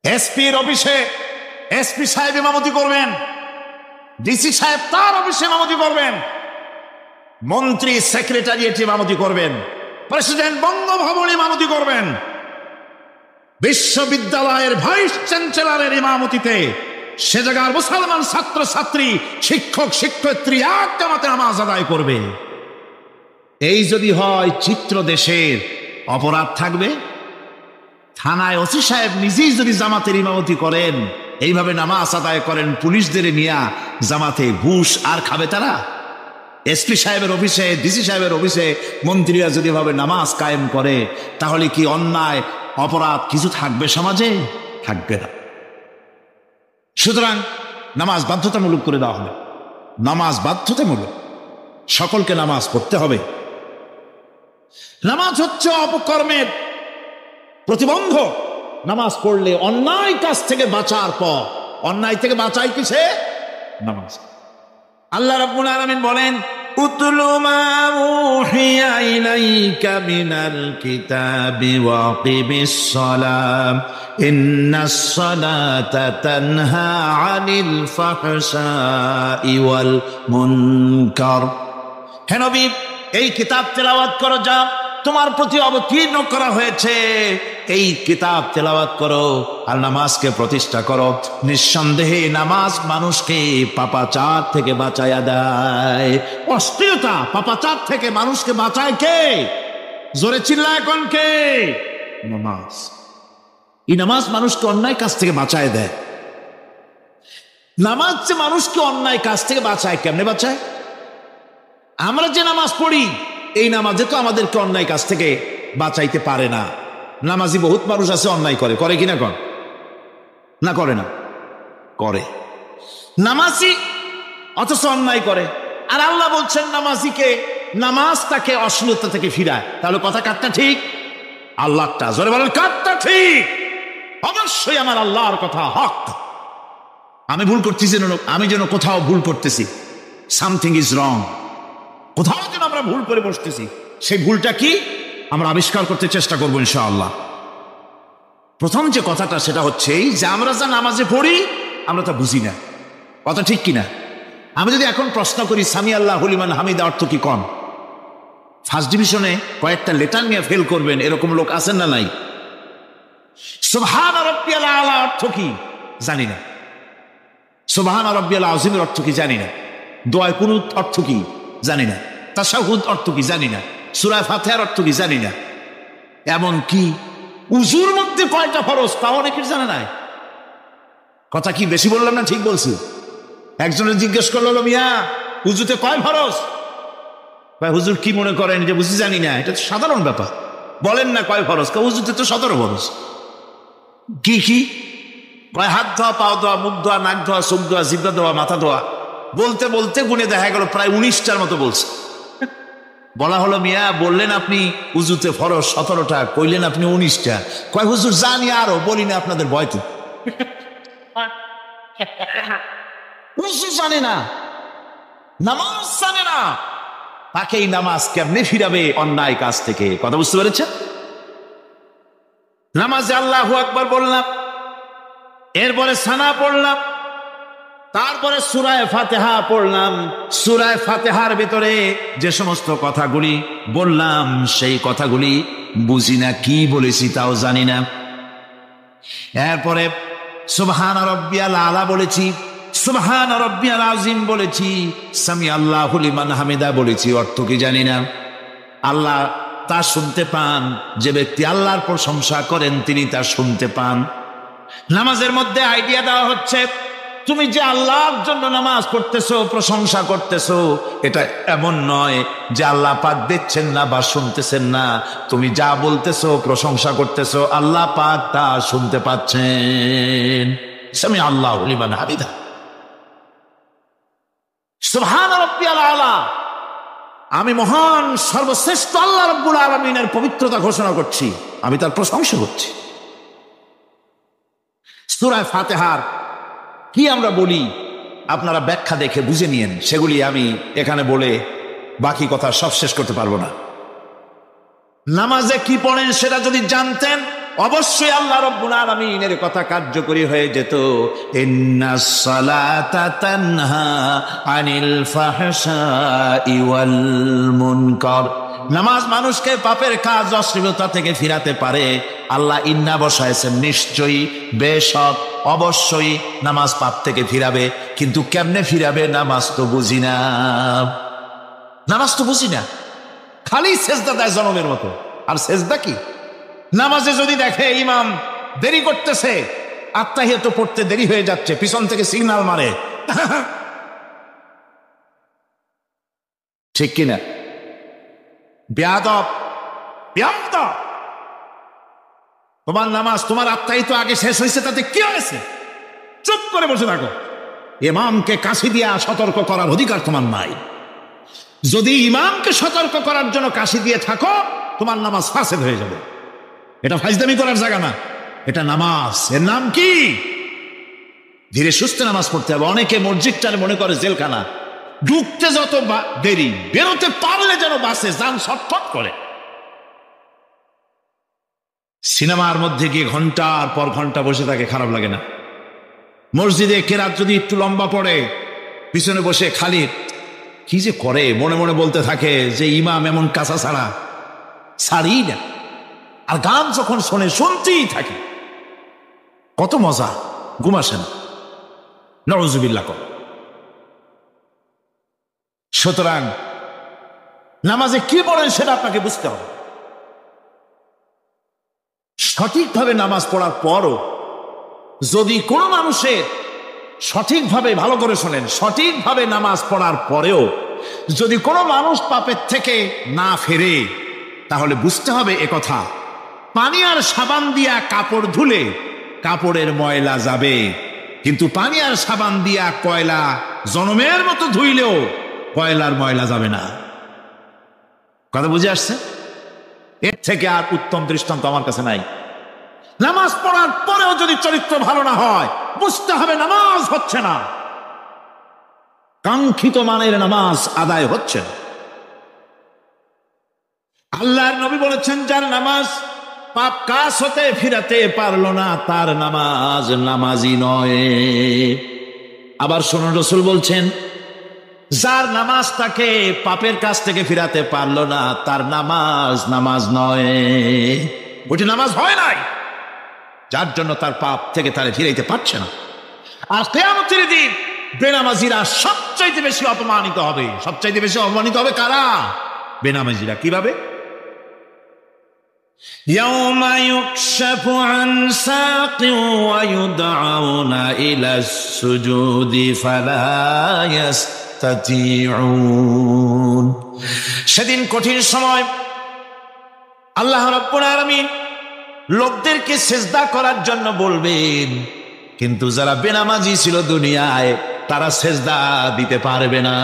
Speaker 1: এসপির অফিসে এসপি সাহেব ইমামতি করবেন। ডিসি সাহেব তার অফিসে ইমামতি করবেন, মন্ত্রী সেক্রেটারিয়েট ইমামতি করবেন, প্রেসিডেন্ট বঙ্গভবন ইমামতি করবেন, বিশ্ববিদ্যালয়ের ভাইস চ্যান্সেলরের ইমামতিতে সে জায়গার মুসলমান ছাত্র ছাত্রী, শিক্ষক শিক্ষয়িত্রী এক জামাতে নামাজ আদায় করবে। এই যদি হয় চিত্র দেশের, অপরাধ থাকবে? থানায় ওসি সাহেব নিজেই যদি জামাতের ইমামতি করেন, এইভাবে নামাজ আদায় করেন পুলিশদের নিয়ে জামাতে, ঘুষ আর খাবে তারা? এসপি সাহেবের অফিসে, ডিসি সাহেবের অফিসে মন্ত্রীরা যদি ভাবে নামাজ কায়েম করে, তাহলে কি অন্যায় অপরাধ কিছু থাকবে সমাজে? থাকবে না। সুতরাং নামাজ বাধ্যতামূলক করে দেওয়া হবে। নামাজ বাধ্যতামূলক, সকলকে নামাজ পড়তে হবে। নামাজ হচ্ছে অপকর্মের প্রতিবন্ধক। নামাজ পড়লে অন্যায় কাজ থেকে বাঁচার পর, অন্যায় থেকে বাঁচাই কিসে? নামাজ। আল্লাহ রাব্বুল আলামিন বলেন, উতলু মা উহিয়া ইলাইকা মিনাল কিতাবি ওয়া আকিমিস সালাম ইন্নাস সালাতা তানহা আনিল ফাহশাই ওয়াল মুনকার। হে নবী, এই কিতাব তেলাওয়াত করো যা তোমার প্রতি অবতীর্ণ করা হয়েছে, এই কিতাব তেলাওয়াত করো আর নামাজকে প্রতিষ্ঠা করো। নিঃসন্দেহে নামাজ মানুষকে পাপাচার থেকে বাঁচায়া দেয়। অশ্লীলতা, পাপাচার থেকে মানুষকে বাঁচায় কে? জোরে চিল্লায় কোন কে? নামাজ। এই নামাজ মানুষকে অন্যায় কাজ থেকে বাঁচায় দেয়। নামাজ যে মানুষকে অন্যায় কাজ থেকে বাঁচায়, কেমনে বাঁচায়? আমরা যে নামাজ পড়ি, এই নামাজে তো আমাদেরকে অন্যায় কাজ থেকে বাঁচাইতে পারে না। নামাজি বহুত মানুষ আছে অন্যায় করে, করে কিনা কন? না করে না? করে। নামাজি অথচ অন্যায় করে। আর আল্লাহ বলছেন নামাজিকে, নামাজ তাকে অশ্লীলতা থেকে ফিরায়। তাহলে কথা কাটটা ঠিক? আল্লাহটা জোরে বলেন, কাটটা ঠিক? অবশ্যই আমার আল্লাহর কথা হক। আমি ভুল করতেছি, আমি যেন কোথাও ভুল করতেছি, সামথিং ইজ রং, কোথাও যেন আমরা ভুল করে বসতেছি, সেই ভুলটা কি আমরা আবিষ্কার করতে চেষ্টা করবো ইনশাআল্লাহ। প্রথম যে কথাটা সেটা হচ্ছে যে আমরা যা নামাজে পড়ি আমরা তা বুঝি না। কথা ঠিক কিনা? আমি যদি এখন প্রশ্ন করি সামি আল্লাহু লিমান হামিদা অর্থ কি, কন? ফার্স্ট ডিভিশনে কয়েকটা লেটার নিয়ে ফেল করবেন, এরকম লোক আছেন না নাই? সুবহান রাব্বিয়াল আলা অর্থ কি জানি না, সুবহান রাব্বিয়াল আযীমের অর্থ কি জানি না, দোয়ায়ে কুনুত অর্থ কি জানি না, তাশাহুদ অর্থ কি জানি না, সূরা ফাতিহার অর্থ কি জানি না। এমন কি উযুর মধ্যে কয়টা ফরজ তাও অনেকের জানা নাই। কথা কি বেশি বললাম না ঠিক বলছি? একজনের জিজ্ঞেস করলো, মিয়া উযুতে কয় ফরজ? ভাই হুজুর কি মনে করেন যে বুঝি জানি না? এটা তো সাধারণ ব্যাপার, বলেন না কয় ফরজ? উযুতে তো 17 ফরজ। কি কি কয়? হাত ধোয়া, পাও ধোয়া, মুখ ধোয়া, নাক ধোয়া, চোখ ধোয়া, জিহ্বা ধোয়া, মাথা ধোয়া। বলতে বলতে গুনে দেখা গেল প্রায় 19টার মতো বলছে। বলা হলো, মিয়া বললেন আপনি উযুতে ফরজ 17টা, কইলেন আপনি 19টা। কয় হুজুর জানি, আরো বলি না আপনাদের ভয়তে। উযু জানে না, নামাজ জানে না, তাকে এই নামাজ কেমনে ফিরাবে অন্যায় কাজ থেকে? কথা বুঝতে পেরেছেন? নামাজে আল্লাহু আকবার বললাম, এরপরে সানা পড়লাম, তারপরে সূরা ফাতিহা পড়লাম। সূরা ফাতিহার ভিতরে যে সমস্ত কথাগুলি বললাম সেই কথাগুলি বুঝি না, কি বলেছি তাও জানি না। এরপরে সুবহান রাব্বিয়াল আলা বলেছি, সুবহান রাব্বিয়াল আযীম বলেছি, সামি আল্লাহু লিমান হামিদা বলেছি, অর্থ কি জানি না। আল্লাহ তা শুনতে পান, যে ব্যক্তি আল্লাহর প্রশংসা করেন তিনি তা শুনতে পান। নামাজের মধ্যে আইডিয়া দেওয়া হচ্ছে, তুমি যে আল্লাহর জন্য নামাজ পড়তেছো, প্রশংসা করতেছো, এটা এমন নয় যে আল্লাহ পাক দেখছেন না বা শুনতেছেন না। তুমি যা বলতেছো, প্রশংসা করতেছো, আল্লাহ পাক তা শুনতে পাচ্ছেন। সামি আল্লাহু লিমান হামিদা, সুবহান রাব্বিয়াল আলা। আমি মহান সর্বশ্রেষ্ঠ আল্লাহ রাব্বুল আলামিনের পবিত্রতা ঘোষণা করছি, আমি তার প্রশংসা করছি। সূরা ফাতিহার কি আমরা বলি আপনারা ব্যাখ্যা দেখে বুঝে নিয়েন, সেগুলি আমি এখানে বলে বাকি কথা সব শেষ করতে পারবো না। নামাজে কি পড়েন সেটা যদি জানতেন অবশ্যই আল্লাহ রাব্বুল আলামিনের কথা কার্যকরী হয়ে যেত। ইন্নাস সালাতা তানহা আনিল ফাহশাই ওয়াল মুনকার। নামাজ মানুষকে পাপের কাজ অশ্লীলতা থেকে ফিরাতে পারে। আল্লাহ ইন্না বসাইছেন, নিশ্চয়ই, বেশক, অবশ্যই নামাজ পাপ থেকে ফিরাবে। কিন্তু কেমনে ফিরাবে নামাজ তো বুঝি না, নামাজ তো বুঝি না। খালি সেজদা দেয় জনমের মতো। আর সেজদা কি? নামাজে যদি দেখে ইমাম দেরি করতেছে, আত্তাহিয়াত পড়তে দেরি হয়ে যাচ্ছে, পিছন থেকে সিগন্যাল মারে, ঠিক কিনা? বেয়াদব, বেয়াদব। তোমার নামাজ, তোমার আত্তাহিয়াত আগে শেষ হয়েছে, তাতে কি হয়েছে? চুপ করে বসে থাকো। ইমামকে কাশি দিয়া সতর্ক করার অধিকার তোমার নাই। যদি ইমামকে সতর্ক করার জন্য কাশি দিয়ে থাকো, তোমার নামাজ ফাসেদ হয়ে যাবে। এটা ফাজদামি করার জায়গা না, এটা নামাজ। এর নাম কি? ধীরে সুস্থে নামাজ পড়তে হবে। অনেকে মসজিদটারে মনে করে জেলখানা। ঢুকতে যত দেরি, বেরোতে পারলে যেন বাসে যান ছটফট করে। সিনেমার মধ্যে গিয়ে ঘন্টার পর ঘন্টা বসে থাকে, খারাপ লাগে না? মসজিদে কেরাত যদি একটু লম্বা পড়ে, পিছনে বসে খালি কি যে করে, মনে মনে বলতে থাকে যে ইমাম এমন কাঁচা ছাড়া ছাড়ি না। আর গান যখন শোনে, শুনতেই থাকে, কত মজা, ঘুম আসে না। নাউজুবিল্লাহ কর। সুতরাং নামাজে কি পড়েন সেটা আপনাকে বুঝতে হবে। সঠিকভাবে নামাজ পড়ার পরও যদি কোনো মানুষের সঠিকভাবে, ভালো করে শোনেন, সঠিকভাবে নামাজ পড়ার পরেও যদি কোনো মানুষ পাপের থেকে না ফেরে, তাহলে বুঝতে হবে একথা, পানি আর সাবান দিয়া কাপড় ধুলে কাপড়ের ময়লা যাবে, কিন্তু পানি আর সাবান দিয়া কয়লা জনমের মতো ধুইলেও কয়লার ময়লা যাবে না। কথা বুঝে আসছে? এর থেকে আর উত্তম দৃষ্টান্ত আমার কাছে নাই। নামাজ পড়ার পরেও যদি চরিত্র ভালো না হয়, বুঝতে হবে নামাজ হচ্ছে না, কাঙ্ক্ষিত মানের নামাজ আদায় হচ্ছে না। আল্লাহর নবী বলেছেন, যার নামাজ পাপ কাজ হতে ফিরাতে পারলো না, তার নামাজ নামাজি নয়। আবার শুনুন, রাসূল বলছেন, যার নামাজ তাকে পাপের কাজ থেকে ফিরাতে পারলো না, তার নামাজ নামাজ নয়। ওটি নামাজ হয় নাই, যার জন্য তার পাপ থেকে তারে ফিরাইতে পারছে না। আর কিয়ামতের দিন বেনামাজিরা সবচাইতে বেশি অপমানিত হবে। সবচাইতে বেশি অপমানিত হবে কারা? বেনামাজিরা। কিভাবে? ইয়াউমা ইউকশাফু আন সাকিন ওয়া ইউদআউনা ইলাস সুজুদি ফালা ইয়াস্তাতিউন। সেদিন কঠিন সময়, আল্লাহ রাব্বুল আলামিন লোকদেরকে সেজদা করার জন্য বলবেন, কিন্তু যারা বেনামাজি ছিল দুনিয়ায়, তারা সেজদা দিতে পারবে না।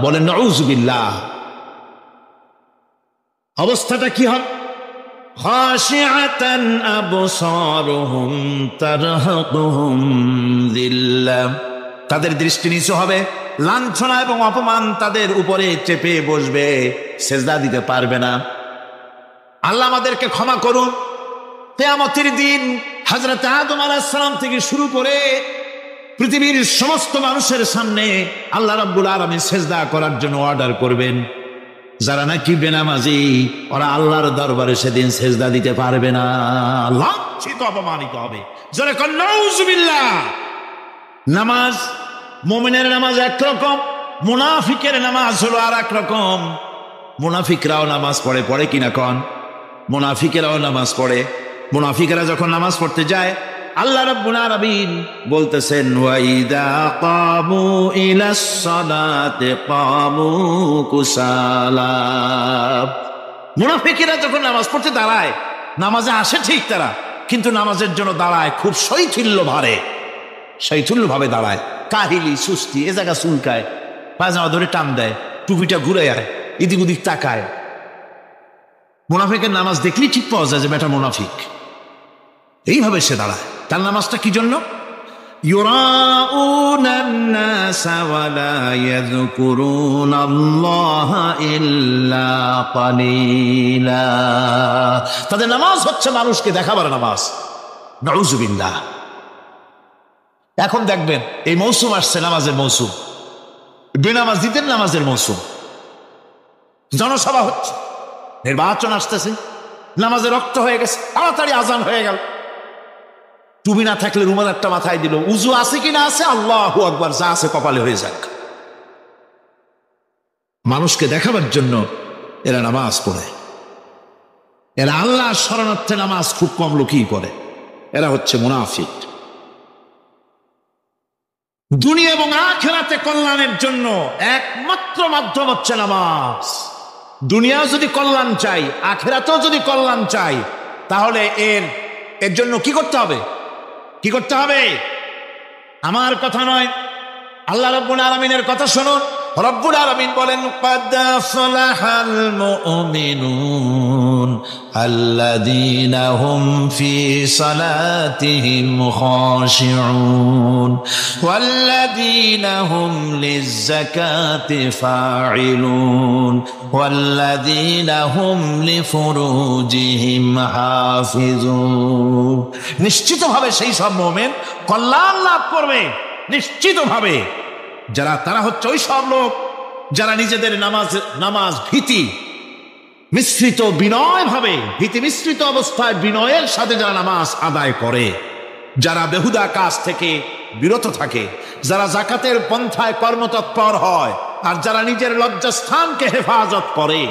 Speaker 1: বলেন নাউজুবিল্লাহ। অবস্থাটা কি হবে? খাশিআতান আবসারুহুম তারহাকুহুম যিল্লাহ। তাদের দৃষ্টি নিচু হবে, লাঞ্ছনা এবং অপমান তাদের উপরে চেপে বসবে, সেজদা দিতে পারবে না। আল্লাহ আমাদেরকে ক্ষমা করুন। কিয়ামতের দিন হযরত আদম আলাইহিস সালাম থেকে শুরু করে পৃথিবীর সমস্ত মানুষের সামনে আল্লাহ রাব্বুল আলামিন সেজদা করার জন্য অর্ডার করবেন। যারা নাকি বেনামাজি, ওরা আল্লাহর দরবারে সেদিন সেজদা দিতে পারবে না, লাঞ্ছিত, অপমানিত হবে। জোরে কোন নাউজুবিল্লাহ। নামাজ, মুমিনের নামাজ একরকম, মুনাফিকের নামাজ হলো আর এক রকম। মুনাফিকরাও নামাজ পড়ে, পড়ে কিনা কন? মুনাফিকেরাও নামাজ পড়ে। মুনাফিকেরা যখন নামাজ পড়তে যায়, আল্লাহ রাব্বুল আলামিন বলতেছেন, ওয়াইদা কামু ইলাস সালাতি কামু কুসালা। মুনাফিকেরা যখন নামাজ পড়তে দাঁড়ায়, নামাজে আসে ঠিক তারা, কিন্তু নামাজের জন্য দাঁড়ায় খুব শৈথিল্য ভারে, শৈথিল্য ভাবে দাঁড়ায়, কাহিলি, সুস্তি, এ জায়গা চুলকায়, পায়জামা ধরে টান দেয়, টুপিটা ঘুরে আয়, এদিক ওদিক তাকায়। মুনাফিকের নামাজ দেখলেই ঠিক পাওয়া যায় যে বেটা মুনাফিক। এইভাবে সে দাঁড়ায়। তার নামাজটা কি জন্য? يراءون الناس ولا يذكرون الله إلا قليلا। তাদের নামাজ হচ্ছে মানুষকে দেখাবার নামাজ। নাউযুবিল্লাহ। এখন দেখবেন এই মৌসুম আসছে, নামাজের মৌসুম, বেনামাজিদের নামাজের মৌসুম। জনসভা হচ্ছে, নির্বাচন আসতেছে, নামাজে রক্ত হয়ে গেছে, তাড়াতাড়ি আজান হয়ে গেল। টুপি না থাকলে রুমাল একটা মাথায় দিল, উজু আছে কি না আছে, আল্লাহু আকবার, যা আছে কপালে হয়ে যাক। মানুষকে দেখাবার জন্য এরা নামাজ পড়ে। এরা আল্লাহর শরণার্থে নামাজ খুব কম লোকই পড়ে। এরা হচ্ছে মুনাফিক। দুনিয়া এবং আখিরাতে কল্যাণের জন্য একমাত্র মাধ্যম হচ্ছে নামাজ। দুনিয়াও যদি কল্যাণ চাই, আখিরাতেও যদি কল্যাণ চাই, তাহলে এর জন্য কি করতে হবে? কি করতে হবে? আমার কথা নয়, আল্লাহ রাব্বুল আলামিনের কথা শুনুন। রব্বুল আলামিন বলেন, ক্বাদ আফলাহাল মুমিনুন আল্লাযীনা হুম ফি সালাতিহিম খাশিউন ওয়াল্লাযীনা হুম লিয-যাকাতি ফাঈলুন ওয়াল্লাযীনা হুম লিফুরুজিহিম হাফিজুন। নিশ্চিতভাবে সেই সব মুমিন কল্যাণ লাভ করবে, নিশ্চিতভাবে। তারা হচ্ছে ওই সব লোক যারা নিজেদের নামাজ ভীতি মিশ্রিত বিনয় ভাবে, ভীতি মিশ্রিত অবস্থায় বিনয়ের সাথে যারা নামাজ আদায় করে, যারা বেহুদা কাজ থেকে বিরত থাকে, যারা যাকাতের পন্থায় কর্মতৎপর হয়, আর যারা নিজের লজ্জাস্থানকে হেফাজত করে।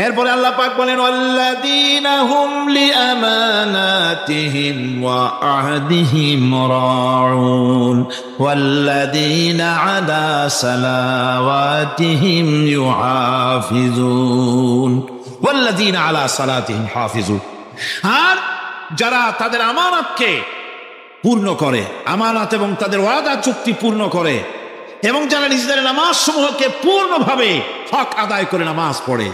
Speaker 1: এরপরে আল্লাহ পাক বলেন, ওয়াল্লাযীনা হুম লিআমানাতিহিম ওয়া আহদিহিম রাউন ওয়াল্লাযীনা আলা সালাওয়াতিহিম ইউহাফিজুন ওয়াল্লাযীনা আলা সালাতিহিম হাফিজুন। আর যারা তাদের আমানতকে পূর্ণ করে, আমানত এবং তাদের ওয়াদা চুক্তি পূর্ণ করে, এবং যারা নিজেদের নামাজ সমূহকে পূর্ণভাবে হক আদায় করে নামাজ পড়ে,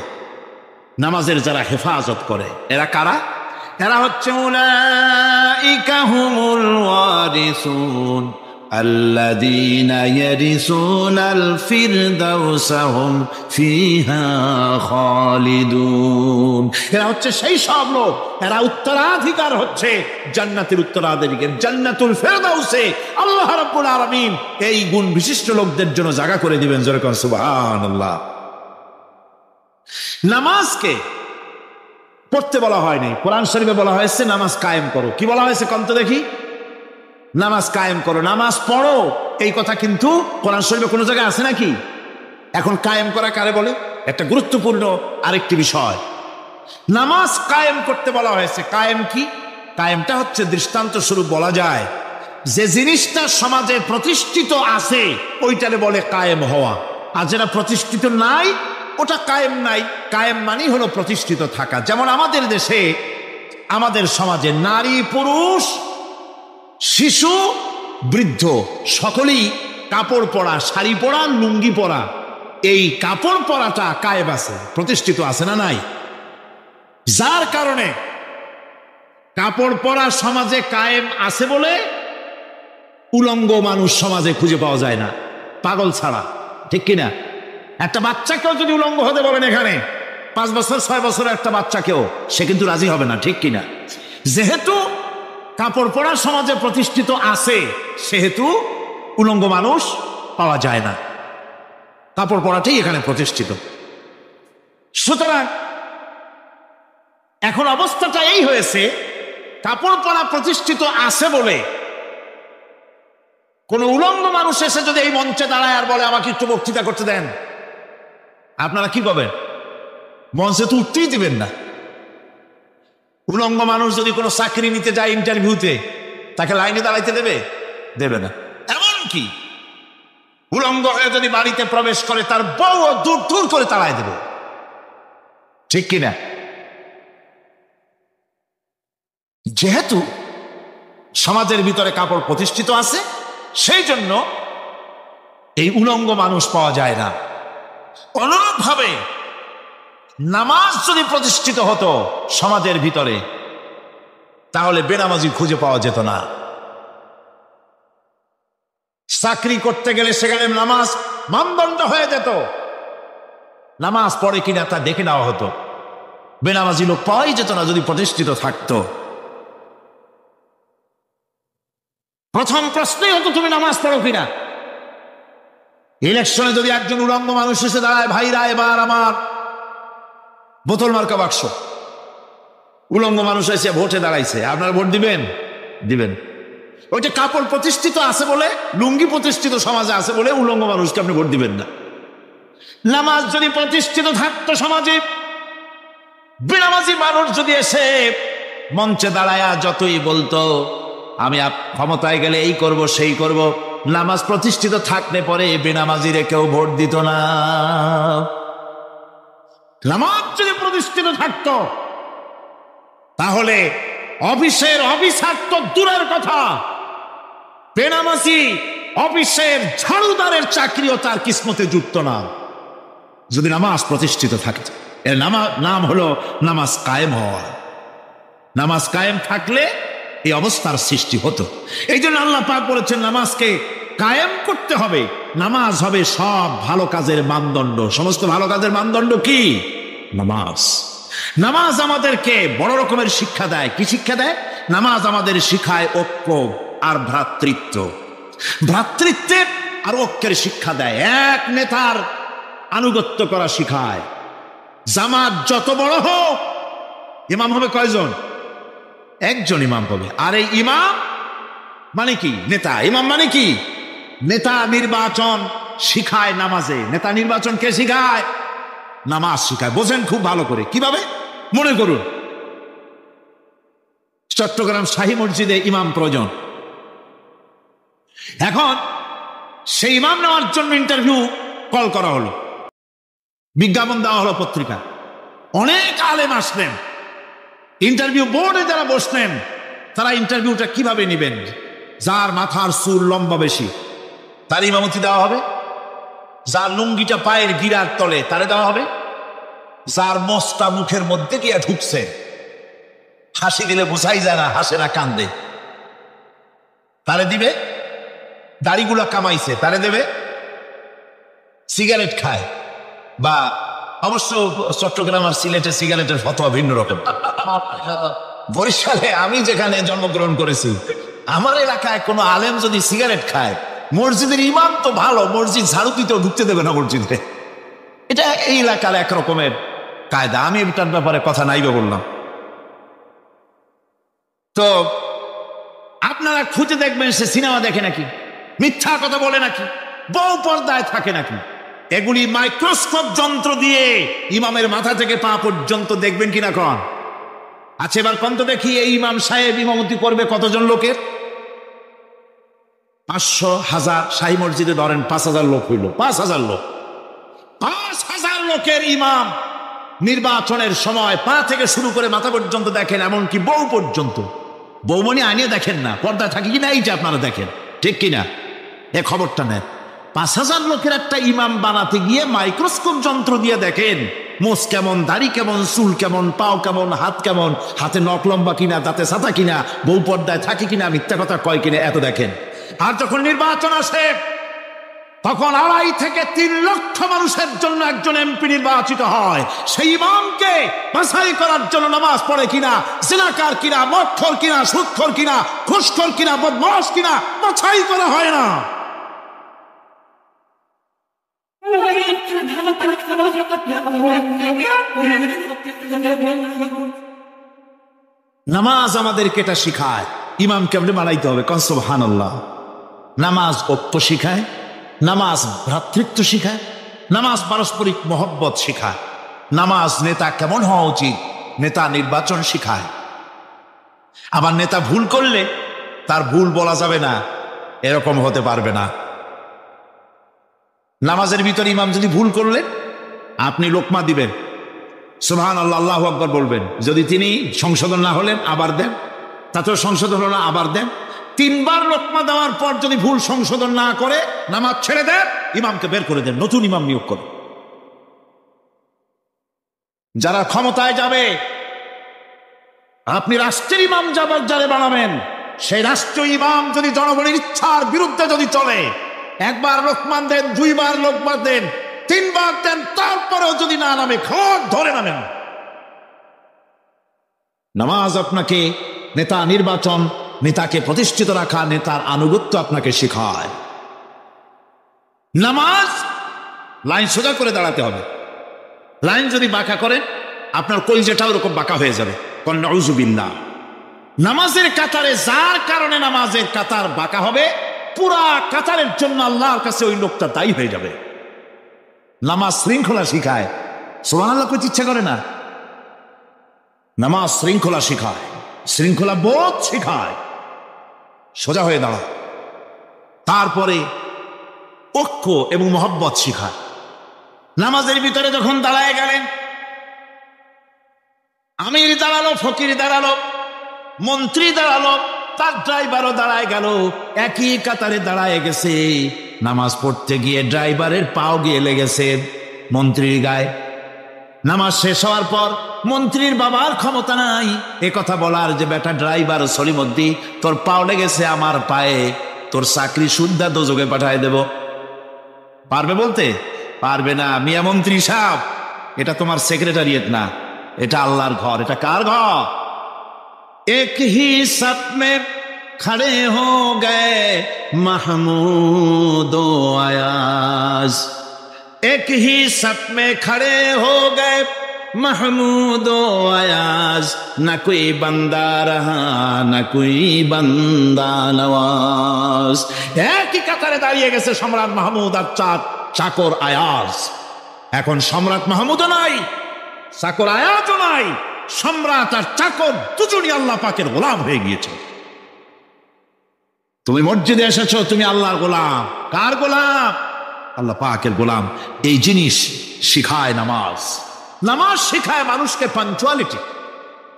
Speaker 1: নামাজের যারা হেফাজত করে, এরা কারা? এরা হচ্ছে উলাইকা হুমুল ওয়ারিসুন আল্লাযীনা ইয়ারিসুনাল ফিরদাউসা হুম ফিহা খালিদুন। এরা হচ্ছে সেই সব লোক, এরা উত্তরাধিকার হচ্ছে জান্নাতের উত্তরাধিকার, জান্নাতুল ফিরদাউসে আল্লাহ রাব্বুল আলামিন এই গুণ বিশিষ্ট লোকদের জন্য জায়গা করে দিবেন। জোরে কোন সুবহানাল্লাহ। নামাজকে পড়তে বলা হয়নি, কোরআন শরীফে বলা হয়েছে নামাজ কায়েম করো। কি বলা হয়েছে কন্ত দেখি? নামাজ কায়েম করো, নামাজ পড়ো। এই কথা কিন্তু কোরআন শরীফে কোনো জায়গায় আছে নাকি? এখন কায়েম করা কারে বলে? একটা গুরুত্বপূর্ণ আরেকটি বিষয়, নামাজ কায়েম করতে বলা হয়েছে। কায়েম কি? কায়েমটা হচ্ছে দৃষ্টান্ত স্বরূপ বলা যায় যে জিনিসটা সমাজে প্রতিষ্ঠিত আছে ওইটারে বলে কায়েম হওয়া, আর যেটা প্রতিষ্ঠিত নাই ওটা কায়েম নাই। কায়েম মানে হলো প্রতিষ্ঠিত থাকা। যেমন আমাদের দেশে, আমাদের সমাজে নারী পুরুষ শিশু বৃদ্ধ সকলেই কাপড় পরা, শাড়ি পরা, লুঙ্গি পরা, এই কাপড় পরাটা কায়েম আছে, প্রতিষ্ঠিত আছে না নাই? যার কারণে কাপড় পরা সমাজে কায়েম আছে বলে উলঙ্গ মানুষ সমাজে খুঁজে পাওয়া যায় না, পাগল ছাড়া, ঠিক কিনা? একটা বাচ্চাকেও যদি উলঙ্গ হতে বলেন এখানে, 5 বছর 6 বছরের একটা বাচ্চাকেও, সে কিন্তু রাজি হবে না, ঠিক কিনা? যেহেতু কাপড় পরা সমাজে প্রতিষ্ঠিত আছে, সেহেতু উলঙ্গ মানুষ পাওয়া যায় না, কাপড় পরাটাই এখানে প্রতিষ্ঠিত। সুতরাং এখন অবস্থাটা এই হয়েছে, কাপড় পরা প্রতিষ্ঠিত আছে বলে কোন উলঙ্গ মানুষ এসে যদি এই মঞ্চে দাঁড়ায় আর বলে আমাকে একটু বক্তৃতা করতে দেন, আপনারা কি করবেন? মঞ্চে তো উঠতেই দিবেন না। উলঙ্গ মানুষ যদি কোনো চাকরি নিতে যায় ইন্টারভিউতে, তাকে লাইনে দাঁড়াইতে দেবে? দেবে না। এমনকি উলঙ্গ হয়ে যদি বাড়িতে প্রবেশ করে, তার বউ দূর দূর করে তাড়ায় দেবে, ঠিক কিনা? যেহেতু সমাজের ভিতরে কাপড় প্রতিষ্ঠিত আছে, সেই জন্য এই উলঙ্গ মানুষ পাওয়া যায় না। অনুরূপভাবে নামাজ যদি প্রতিষ্ঠিত হতো সমাজের ভিতরে, তাহলে বেনামাজি খুঁজে পাওয়া যেত না। চাকরি করতে গেলে সেখানে নামাজ মানদণ্ড হয়ে যেত, নামাজ পড়ে কিনা তা দেখে নেওয়া হতো। বেনামাজি লোক পাওয়াই যেত না যদি প্রতিষ্ঠিত থাকতো। প্রথম প্রশ্নই হতো তুমি নামাজ পড়ো কিনা। ইলেকশনে যদি একজন উলঙ্গ মানুষ এসে দাঁড়ায়, ভাইরা এবার আমার বোতল মার্কা বাক্স, উলঙ্গ মানুষ এসে ভোটে দাঁড়াইছে, আপনারা ভোট দিবেন? দিবেন। ওইটা কাপড় প্রতিষ্ঠিত আছে বলে, লুঙ্গি প্রতিষ্ঠিত সমাজে আছে বলে উলঙ্গ মানুষকে আপনি ভোট দিবেন না। নামাজ যদি প্রতিষ্ঠিত থাকতো সমাজে, বেনামাজি মানুষ যদি এসে মঞ্চে দাঁড়ায়া যতই বলতো আমি ক্ষমতায় গেলে এই করব সেই করব, নামাজ প্রতিষ্ঠিত থাকলে পরে বেনামাজিরে কেউ ভোট দিত না। নামাজ যদি প্রতিষ্ঠিত থাকতো তাহলে অফিসের অফিসার তো দূরের কথা, বেনামাজি অফিসের ঝাড়ুদারের চাকরিও তার কিসমতে যুক্ত না, যদি নামাজ প্রতিষ্ঠিত থাকতো। এর নাম হলো নামাজ কায়েম হওয়া। নামাজ কায়েম থাকলে এই অবস্থার সৃষ্টি হতো। এই জন্য আল্লাহ পাক বলেছেন নামাজকে কায়েম করতে হবে। নামাজ হবে সব ভালো কাজের মানদণ্ড। সমস্ত ভালো কাজের মানদণ্ড কি? নামাজ। নামাজ আমাদেরকে বড় রকমের শিক্ষা দেয়। কি শিক্ষা দেয়? নামাজ আমাদের শিখায় ঐক্য আর ভ্রাতৃত্ব। ভ্রাতৃত্বের আর ঐক্যের শিক্ষা দেয়। এক নেতার আনুগত্য করা শিখায়। জামাত যত বড় হোক, ইমাম হবে কয়জন? একজন ইমাম হবে। আর এই ইমাম মানে কি? নেতা। ইমাম মানে কি? নেতা নির্বাচন শিখায় নামাজে। নেতা নির্বাচন কে শিখায়? নামাজ শিখায়। বোঝেন খুব ভালো করে। কিভাবে? মনে করুন চট্টগ্রাম শাহী মসজিদে ইমাম প্রয়োজন। এখন সেই ইমাম নেওয়ার জন্য ইন্টারভিউ কল করা হলো, বিজ্ঞাপন দেওয়া হলো পত্রিকা। অনেক আলেম আসলেন। ইন্টারভিউ বোর্ডে যারা বসলেন তারা ইন্টারভিউটা কিভাবে নেবেন? যার মাথার চুল লম্বা বেশি তার ইমামতি দেওয়া হবে, যার লুঙ্গিটা পায়ের গিরার তলে তারে দেওয়া হবে, যার মোষটা মুখের মধ্যে গিয়ে ঢুকছে, হাসি দিলে বোঝাই যায় না হাসে না কান্দে, তারে দিবে। দাড়িগুলা কামাইছে তারে দেবে। সিগারেট খায় বা অবশ্য চট্টগ্রাম আর সিলেটে সিগারেটের ফতোয়া ভিন্ন রকম। বরিশালে আমি যেখানে জন্মগ্রহণ করেছি, আমার এলাকায় কোনো আলেম যদি সিগারেট খায়, মসজিদের ইমাম তো ভালো, মসজিদ ঝাড়ু দিতেও ঢুকতে দেবে না মসজিদে। এটা এই এলাকার এক রকমের কায়দা। আমি এটার ব্যাপারে কথা নাইবে বললাম। তো আপনারা খুঁজে দেখবেন সে সিনেমা দেখে নাকি, মিথ্যা কথা বলে নাকি, বউ পর্দায় থাকে নাকি। এগুলি মাইক্রোস্কোপ যন্ত্র দিয়ে ইমামের মাথা থেকে পা পর্যন্ত দেখবেন কিনা কন? আচ্ছা এবার কন তো দেখি, এই ইমাম সাহেব ইমামতি করবে কতজন লোকের? 500, 1000। শাহী মসজিদে ধরেন 5000 লোক হইল। 5000 লোক, 5000 লোকের ইমাম নির্বাচনের সময় পা থেকে শুরু করে মাথা পর্যন্ত দেখেন, এমনকি বউ পর্যন্ত। বৌমনি আনিয়ে দেখেন না, পর্দায় থাকে কিনা এইটা আপনারা দেখেন, ঠিক কিনা? এ খবরটা নেন। 5000 লোকের একটা ইমাম বানাতে গিয়ে মাইক্রোস্কোপ যন্ত্র দিয়ে দেখেন মোষ কেমন, দাড়ি কেমন, চুল কেমন, পাও কেমন, হাত কেমন, হাতে নখ লম্বা কিনা, দাঁতে ছাতা কিনা, বউ পর্দায় থাকে কিনা, মিথ্যা কথা কয় কিনা, এত দেখেন। আর যখন নির্বাচন আসে তখন 2.5 থেকে 3 লক্ষ মানুষের জন্য একজন এমপি নির্বাচিত হয়। সেই ইমামকে বাছাই করার জন্য নামাজ পড়ে কিনা, জিনাকার কিনা, মদখোর কিনা, সুদখোর কিনা, ঘুষখোর কিনা, বদমাশ কিনা বাছাই করা হয় না। নামাজ আমাদেরকে এটা শিখায় ইমাম কেমনে বানাইতে হবে। কন সুবহানাল্লাহ। নামাজ ঐক্য শিখায়, নামাজ ভ্রাতৃত্ব শিখায়, নামাজ পারস্পরিক মহব্বত শিখায়, নামাজ নেতা কেমন হওয়া উচিত, নেতা নির্বাচন শিখায়। আবার নেতা ভুল করলে তার ভুল বলা যাবে না, এরকম হতে পারবে না। নামাজের ভিতরে ইমাম যদি ভুল করলেন, আপনি লোকমা দিবেন, সুবহানাল্লাহ, আল্লাহু আকবার বলবেন। যদি তিনি সংশোধন না হলেন আবার দেন, তাতেও সংশোধন হলো না আবার দেন। 3 বার লোকমা দেওয়ার পর যদি ভুল সংশোধন না করে নামাজ ছেড়ে দেন, ইমামকে বের করে দেন, নতুন ইমাম নিয়োগ করেন। যারা ক্ষমতায় যাবে, আপনি রাষ্ট্রের ইমাম যারে বানাবেন, সেই রাষ্ট্র ইমাম যদি জনগণের ইচ্ছার বিরুদ্ধে যদি চলে, একবার লোকমান দেন, দুইবার লোকমান দেন, তিনবার দেন, তারপরেও যদি না নামে, খড় ধরে নামেন। নামাজ আপনাকে নেতা নির্বাচন, নেতাকে প্রতিষ্ঠিত রাখা, নেতার আনুগত্য আপনাকে শেখায়। নামাজ লাইন সোজা করে দাঁড়াতে হবে। লাইন যদি বাঁকা করে, আপনার কলিজাটাও ওরকম বাঁকা হয়ে যাবে। নাউযুবিল্লাহ। নামাজের কাতারে যার কারণে নামাজের কাতার বাঁকা হবে, পুরা কাতারের জন্য আল্লাহর কাছে ওই লোকটা দায়ী হয়ে যাবে। নামাজ শৃঙ্খলা শিখায়। সুবহানাল্লাহ কইতে ইচ্ছা করে না? নামাজ শৃঙ্খলা শিখায়, শৃঙ্খলা বোধ শিখায়। সোজা হয়ে দাঁড়া। তারপরে ঐক্য এবং মহব্বত শিখায়। নামাজের ভিতরে যখন দাঁড়ায় গেলেন, আমির দাঁড়ালো, ফকির দাঁড়ালো, মন্ত্রী দাঁড়ালো, তার ড্রাইভারও দাঁড়ায় গেল, একই কাতারে দাঁড়ায় গেছে। নামাজ পড়তে গিয়ে ড্রাইভারের পাও গিয়ে লেগেছে মন্ত্রীর গায়ে। নামাজ শেষ হওয়ার পর মন্ত্রীর বাবার ক্ষমতা নাই এ কথা বলার যে বেটা ড্রাইভার সলিমদ্দি, তোর পাও লেগেছে আমার পায়ে, তোর চাকরি শুদ্ধা দোজকে পাঠায় দেব। পারবে বলতে? পারবে না। মিয়া মন্ত্রী সাহেব, এটা তোমার সেক্রেটারিয়েট না, এটা আল্লাহর ঘর। এটা কার ঘর? এক হি সব মে খড়ে হো গে মাহমুদ ও আয়াজ, এক হি সব মে খড়ে হো গে महमूद आयाज, न कोई बंदा रहा न कोई बंदा नवाज। একই কাতারে দাঁড়িয়ে গেছে সম্রাট মাহমুদ আর চাকর আয়াজ। এখন সম্রাট মাহমুদও নাই, চাকর আয়াজও নাই। সম্রাট আর চাকর দুজনই আল্লাহ পাকের গোলাম হয়ে গিয়েছে। তুমি মসজিদে এসেছো, তুমি আল্লাহর গোলাম। কার গোলাম? আল্লাহ পাকের গোলাম। এই জিনিস শিখায় নামাজ। নামাজ শিখায় মানুষকে পাঞ্চুয়ালিটি,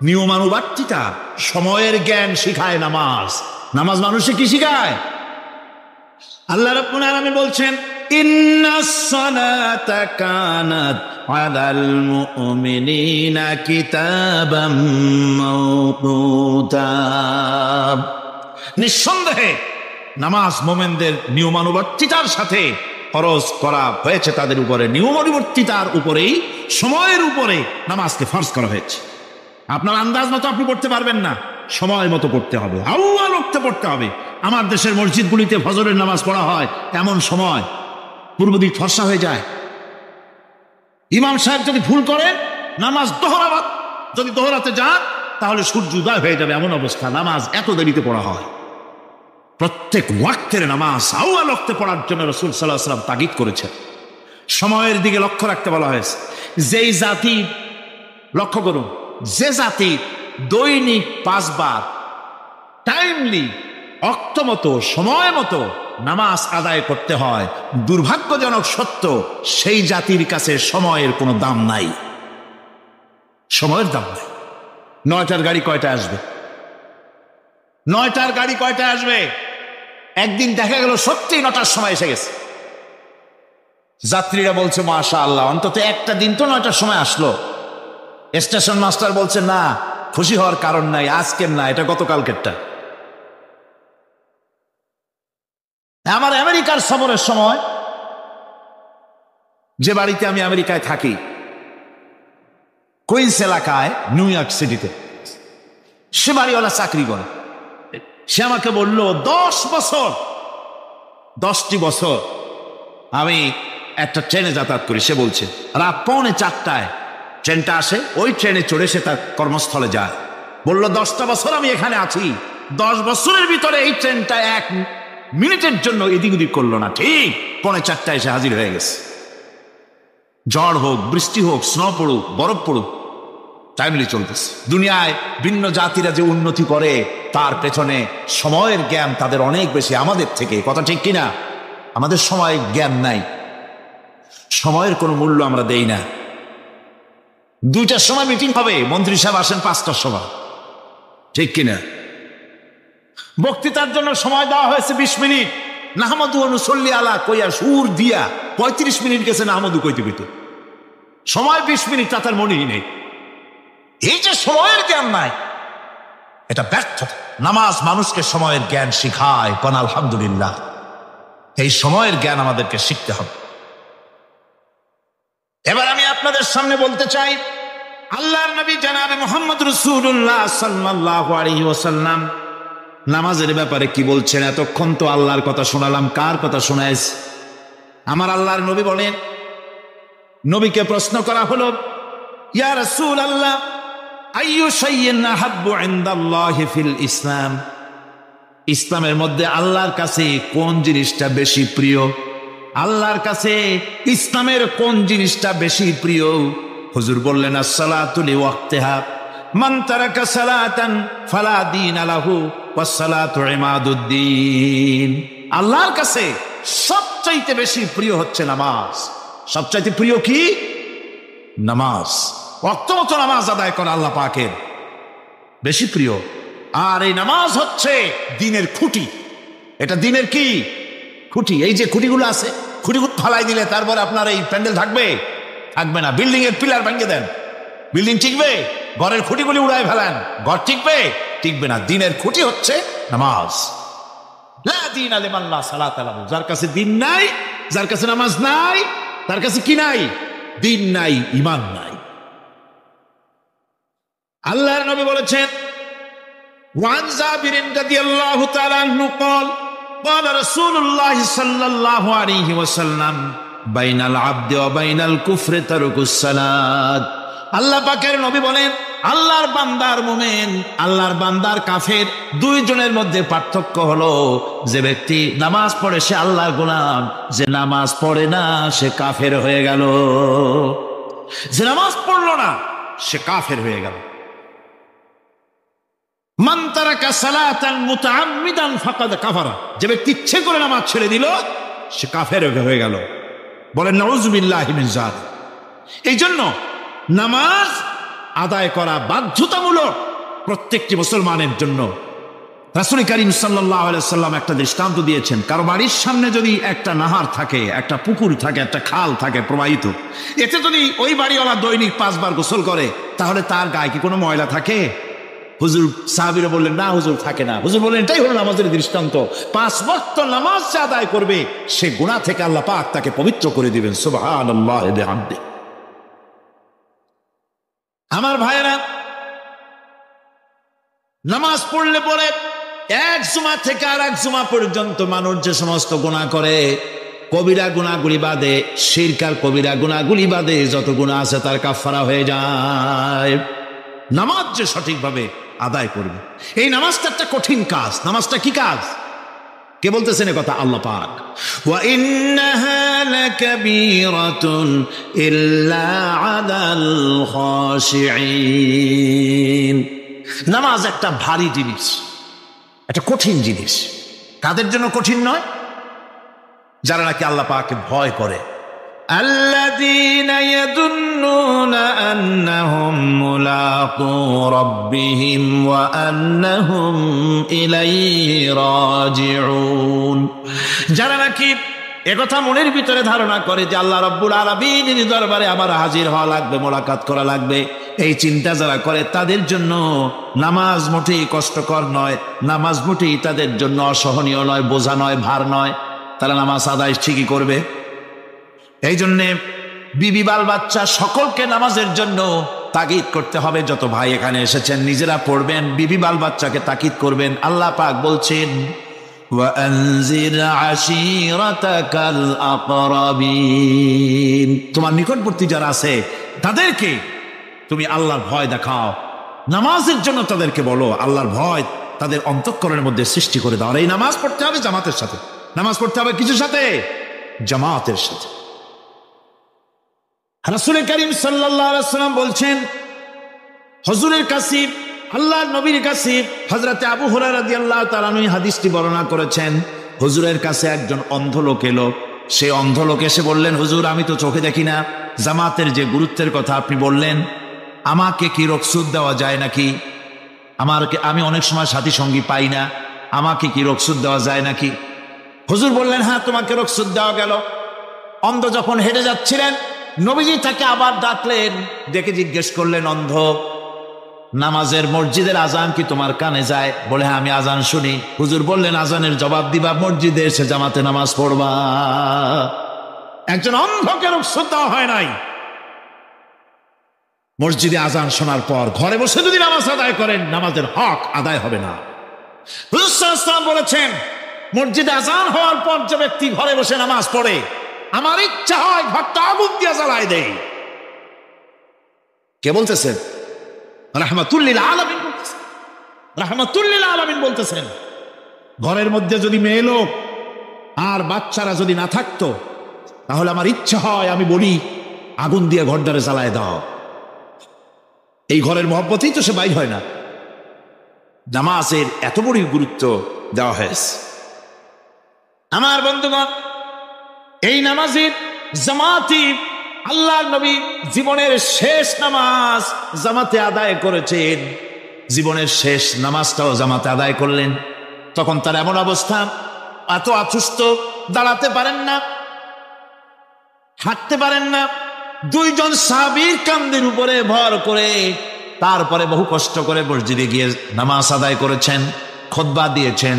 Speaker 1: নিয়মানুবর্তিতা, সময়ের জ্ঞান শিখায় নামাজ। নামাজ মানুষকে কি শিখায়? আল্লাহ রাব্বুল আলামিন বলছেন, ইন্নাস সালাতা কানাত আলাল মুমিনিনা কিতাবাম মাওকুতা। নিঃসন্দেহে নামাজ মোমেনদের নিয়মানুবর্তিতার সাথে ফরজ করা হয়েছে, তাদের উপরে নিয়মানুবর্তিতার উপরেই, সময়ের উপরে নামাজকে ফরজ করা হয়েছে। আপনার আন্দাজ মতো আপনি পড়তে পারবেন না, সময় মতো পড়তে হবে, আল্লাহ রক্তে পড়তে হবে। আমার দেশের মসজিদগুলিতে ফজরের নামাজ পড়া হয় এমন সময় পূর্ব দিক ফর্সা হয়ে যায়। ইমাম সাহেব যদি ভুল করে, নামাজ যদি দোহরাতে যান, তাহলে সূর্য উদয় হয়ে যাবে, এমন অবস্থা। নামাজ এত দেরিতে পড়া হয়। প্রত্যেক ওয়াক্তের নামাজ আউয়াল ওয়াক্তে পড়ার জন্য রাসূল সাল্লাল্লাহু আলাইহি ওয়াসাল্লাম তাগিদ করেছেন। সময়ের দিকে লক্ষ্য রাখতে বলা হয়েছে। যেই জাতি, লক্ষ্য করুন, যে জাতি দৈনিক 5 বার টাইমলি, অক্ত মতো, সময় মতো নামাজ আদায় করতে হয়, দুর্ভাগ্যজনক সত্য, সেই জাতির কাছে সময়ের কোনো দাম নাই। সময়ের দাম নাই। 9টার গাড়ি কয়টায় আসবে? 9টার গাড়ি কয়টায় আসবে? একদিন দেখা গেল সত্যি 9টার সময় এসে গেছে। যাত্রীরা বলছে মাশাআল্লাহ, অন্তত একটা দিন তো 9টার সময় আসলো। স্টেশন মাস্টার বলছে না, খুশি হওয়ার কারণ নাই, আজকের না, এটা গতকালকেরটা। আমার আমেরিকার সফরের সময়, যে বাড়িতে আমি আমেরিকায় থাকি, কুইন্স এলাকায়, নিউ ইয়র্ক সিটিতে, সে বাড়িওয়ালা চাকরি করে। সে আমাকে বলল 10টি বছর আমি একটা ট্রেনে যাতায়াত করি। সে বলছে রাত 3:45 ট্রেনটা আসে, ওই ট্রেনে চড়ে সে তার কর্মস্থলে যায়। বলল 10টা বছর আমি এখানে আছি, 10 বছরের ভিতরে এই ট্রেনটা 1 মিনিটের জন্য এদিক ওদিক করলো না, ঠিক 3:45 এসে হাজির হয়ে গেছে। ঝড় হোক, বৃষ্টি হোক, স্নো পড়ুক, বরফ পড়ুক, টাইমলি চলতেছে। দুনিয়ায় ভিন্ন জাতিরা যে উন্নতি করে, তার পেছনে সময়ের জ্ঞান তাদের অনেক বেশি আমাদের থেকে। কথা ঠিক কিনা? আমাদের সময় জ্ঞান নাই, সময়ের কোনো মূল্য আমরা দেই না। 2টার সময় মিটিং হবে, মন্ত্রী সাহেব আসেন 5টার সময়, ঠিক কিনা? বক্তৃতার জন্য সময় দেওয়া হয়েছে 20 মিনিট, নাহমাদু ওয়া নুসাল্লি আলা কইয়া সুর দিয়া 35 মিনিট গেছে নাহমাদু কইতে কইতে। সময় 20 মিনিট, তার মনেই নেই। এই যে সময়ের জ্ঞান নাই, এটা ব্যর্থতা। নামাজ মানুষকে সময়ের জ্ঞান শিখায়, কোন আলহামদুলিল্লাহ। এই সময়ের জ্ঞান আমাদেরকে শিখতে হবে। এবার আমি আপনাদের সামনে বলতে চাই, আল্লাহর নবী জনাবে মুহাম্মদ রাসূলুল্লাহ সাল্লাল্লাহু আলাইহি ওয়াসাল্লাম নামাজের ব্যাপারে কি বলছেন। এতক্ষণ তো আল্লাহর কথা শোনালাম, কার কথা শোনাইছে? আমার আল্লাহর নবী বলেন, নবীকে প্রশ্ন করা হলো, ইয়া রাসূলুল্লাহ আইয়ু শাইইন আহাব্বু ইনদাল্লাহি ফিল ইসলাম, ইসলামের মধ্যে আল্লাহর কাছে কোন জিনিসটা বেশি প্রিয়? আল্লাহর কাছে ইসলামের কোন জিনিসটা বেশি প্রিয়? হুজুর বললেন, আস-সালাতু লিওয়াক্তিহা, মান তারাকা সালাতান ফালা দীনা লাহু ওয়াস-সালাতু ইমাদুদ্দিন। আল্লাহর কাছে সবচাইতে বেশি প্রিয় হচ্ছে নামাজ। সবচাইতে প্রিয় কি? নামাজ। ওয়াক্ত মতো নামাজ আদায় করা আল্লাহ পাকের বেশি প্রিয়। আর এই নামাজ হচ্ছে দ্বীনের খুঁটি। এটা দ্বীনের কি? খুঁটি। এই যে খুঁটিগুলো আছে, খুঁটিগুলো ফালাই দিলে তারপরে আপনার এই প্যান্ডেল থাকবে? থাকবে না। বিল্ডিং এর পিলার ভেঙে দেন, বিল্ডিং টিকবে? ঘরের খুঁটিগুলি উড়ায় ফেলেন, ঘর টিকবে? টিকবে না। দ্বীনের খুঁটি হচ্ছে নামাজ। লা দীনা লিমান লা সালাতা লাহু, যার কাছে দ্বীন নাই, যার কাছে নামাজ নাই, তার কাছে কি নাই? দ্বীন নাই, ঈমান নাই। আল্লাহর নবী বলেছেন, ওয়ান জাবির রাদিয়াল্লাহু তাআলা আনহু قال قال رسول الله صلى الله عليه وسلم بين العبد وبين الكفر ترك الصلاة। আল্লাহ পাকের নবী বলেন, আল্লাহর বান্দার মুমিন, আল্লাহর বান্দার কাফের, দুইজনের মধ্যে পার্থক্য হলো, যে ব্যক্তি নামাজ পড়ে সে আল্লাহর গোলাম, যে নামাজ পড়ে না সে কাফের হয়ে গেল। যে নামাজ পড়লো না সে কাফের হয়ে গেল। মান তারাকা সালাতান মুতাআম্মিদান ফাকাদ কাফারা, যে ব্যক্তি ইচ্ছে করে নামাজ ছেড়ে দিল সে কাফের হয়ে গেল। বলেন নাউযুবিল্লাহি মিন যালিক। এই জন্য নামাজ আদায় করা বাধ্যতামূলক প্রত্যেকটি মুসলমানের জন্য। রাসূল কারীম সাল্লাল্লাহু আলাইহি ওয়াসাল্লাম একটা দৃষ্টান্ত দিয়েছেন, কারো বাড়ির সামনে যদি একটা নাহার থাকে, একটা পুকুর থাকে, একটা খাল থাকে প্রবাহিত, এতে যদি ওই বাড়িওয়ালা দৈনিক 5 বার গোসল করে, তাহলে তার গায়ে কি কোনো ময়লা থাকে? হুজুর, সাহাবীরা বললেন, না হুজুর, থাকে না। হুজুর বললেন, এটাই হলো নামাজের দৃষ্টান্ত। 5 ওয়াক্ত নামাজ যে আদায় করবে সে গুনাহ থেকে আল্লাহ পাক তাকে পবিত্র করে দিবেন। সুবহানাল্লাহি ওয়া বিহামদিহি। আমার ভাইরা, নামাজ পড়লে পরে এক জুমা থেকে আর এক জুমা পর্যন্ত মানুষ যে সমস্ত গুনাহ করে, কবিরা গুনাহগুলি বাদে, শিরকার কবিরা গুনাহগুলি বাদে যত গুনাহ আছে তার কাফারা হয়ে যায়। নামাজ যে সঠিকভাবে আদায় করবে, এই নামাজটা একটা কঠিন কাজ। নামাজটা কি কাজ? কে বলতেছেন এ কথা? আল্লাহ পাক। ওয়া ইন্নাহা লাকাবীরাতুন ইল্লা আলাল খাশিঈন। নামাজ একটা ভারী জিনিস, একটা কঠিন জিনিস। কাদের জন্য কঠিন নয়? যারা নাকি আল্লাহ পাককে ভয় করে। আল্লাযীনা ইয়াযুন্নুনা আন্নাহুম মুলাকু রাব্বিহিম ওয়া আন্নাহুম ইলাইহি রাজিউন। যারা নাকি একথা মনের ভিতরে ধারণা করে যে আল্লাহ রাব্বুল আলামিনের দরবারে আবার হাজির হওয়া লাগবে, মোলাকাত করা লাগবে, এই চিন্তা যারা করে তাদের জন্য নামাজ মোটেই কষ্টকর নয়, নামাজ মোটেই তাদের জন্য অসহনীয় নয়, বোঝা নয়, ভার নয়। তারা নামাজ আদায় ঠিকই করবে। এই জন্যে বিবি, বাল বাচ্চা সকলকে নামাজের জন্য তাগিদ করতে হবে। যত ভাই এখানে এসেছেন নিজেরা পড়বেন, বিবি বাল বাচ্চাকে তাকিদ করবেন। আল্লাহ পাক বলছেন, ওয়ানজির আশীরাতাকাল আকরাবিন, তোমার নিকটবর্তী যারা আছে তাদেরকে তুমি আল্লাহর ভয় দেখাও। নামাজের জন্য তাদেরকে বলো, আল্লাহর ভয় তাদের অন্তঃকরণের মধ্যে সৃষ্টি করে দাও। আর এই নামাজ পড়তে হবে জামাতের সাথে। নামাজ পড়তে হবে কিছুর সাথে? জামাতের সাথে। রাসূল কারীম সাল্লাল্লাহু আলাইহি ওয়াসাল্লাম বলছেন, হুজুরের কাছে, আল্লাহর নবীর কাছে, হযরতে আবু হুরায়রা রাদিয়াল্লাহু তাআলা আনহু হাদিসটি বর্ণনা করেছেন। হুজুরের কাছে একজন অন্ধ লোক এলো। সেই অন্ধ লোক এসে বললেন, হুজুর, আমি তো চোখে দেখি না, জামাতের যে গুরুত্বের কথা আপনি বললেন, আমাকে কি রুখসত দেওয়া যায় নাকি? আমি অনেক সময় সাথী সঙ্গী পাই না, আমাকে কি রুখসত দেওয়া যায় নাকি? হুজুর বললেন, হ্যাঁ, তোমাকে রুখসত দেওয়া গেল। অন্ধ যখন হেঁটে যাচ্ছিলেন, নবীজি তাকে আবার ডাকলেন, ডেকে জিজ্ঞেস করলেন, অন্ধ, নামাজের মসজিদের আজান কি তোমার কানে যায়? বলে হ্যাঁ, আমি আজান শুনি। হুজুর বললেন আজানের জবাব দিবা, মসজিদে এসে জামাতে নামাজ পড়বা। একজন অন্ধকে রুখসত দেওয়া হয় নাই। মসজিদে আজান শোনার পর ঘরে বসে যদি নামাজ আদায় করেন, নামাজের হক আদায় হবে না। হুজুর সাল্লাল্লাহু আলাইহি ওয়াসাল্লাম বলেছেন, মসজিদে আজান হওয়ার পর যে ব্যক্তি ঘরে বসে নামাজ পড়ে, আমার ইচ্ছা হয় ঘরটা আগুন দিয়ে জ্বালায় দেই। কে বলতেছেন? রাহমাতুল লিল আলামিন বলতেছেন। রাহমাতুল লিল আলামিন বলতেছেন, ঘরের মধ্যে যদি মেয়ে লোক আর বাচ্চারা যদি না থাকতো, তাহলে আমার ইচ্ছা হয় আমি বলি আগুন দিয়ে ঘরটারে জ্বালায় দাও। এই ঘরের মহব্বতেই তো সে বাইর হয় না। নামাজের এত বড় গুরুত্ব দেওয়া হয়েছে। আমার বন্ধুগণ, এই নামাজের জামাতি আল্লাহর নবী জীবনের শেষ নামাজ জামাতে আদায় করেছেন। জীবনের শেষ নামাজটাও জামাতে আদায় করলেন। তখন তার এমন অবস্থা, এত অসুস্থ, দাঁড়াতে পারেন না, হাঁটতে পারেন না। দুইজন সাহাবীর কাঁধের উপরে ভর করে তারপরে বহু কষ্ট করে মসজিদে গিয়ে নামাজ আদায় করেছেন। খুতবা দিয়েছেন।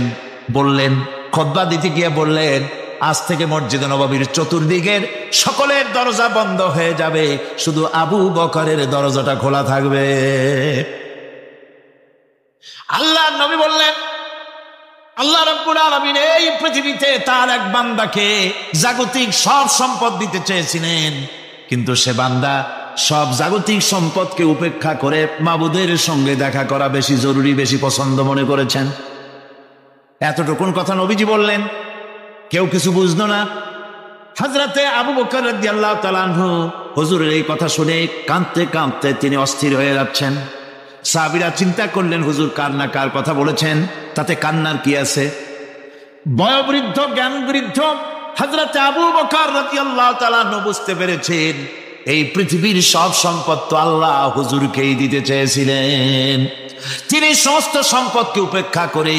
Speaker 1: বললেন, খুতবা দিতে গিয়ে বললেন, আজ থেকে মসজিদে নববীর চতুর্দিকের সকলের দরজা বন্ধ হয়ে যাবে, শুধু আবু বকরের দরজাটা খোলা থাকবে। আল্লাহর নবী বললেন, আল্লাহ রাব্বুল আলামিন এই পৃথিবীতে তার এক বান্দাকে জাগতিক সব সম্পদ দিতে চেয়েছিলেন, কিন্তু সে বান্দা সব জাগতিক সম্পদকে উপেক্ষা করে মাবুদের সঙ্গে দেখা করা বেশি জরুরি, বেশি পছন্দ মনে করেছেন। এতটুকুন কথা নবীজি বললেন, কেউ কিছু বুঝলো না। হযরতে আবু বকর রাদিয়াল্লাহু তাআলা আনহু হুজুরের এই কথা শুনে কাঁদতে কাঁদতে তিনি অস্থির হয়ে যাচ্ছেন। সাহাবীরা চিন্তা করলেন, হুজুর কার না কার কথা বলেছেন, তাতে কান্নার কি আছে? বয়োবৃদ্ধ, জ্ঞান বৃদ্ধ হযরতে আবু বকর রাদিয়াল্লাহু তাআলা আনহু বুঝতে পেরেছেন, এই পৃথিবীর সব সম্পদ তো আল্লাহ হুজুরকেই দিতে চেয়েছিলেন। তিনি সমস্ত সম্পদকে উপেক্ষা করে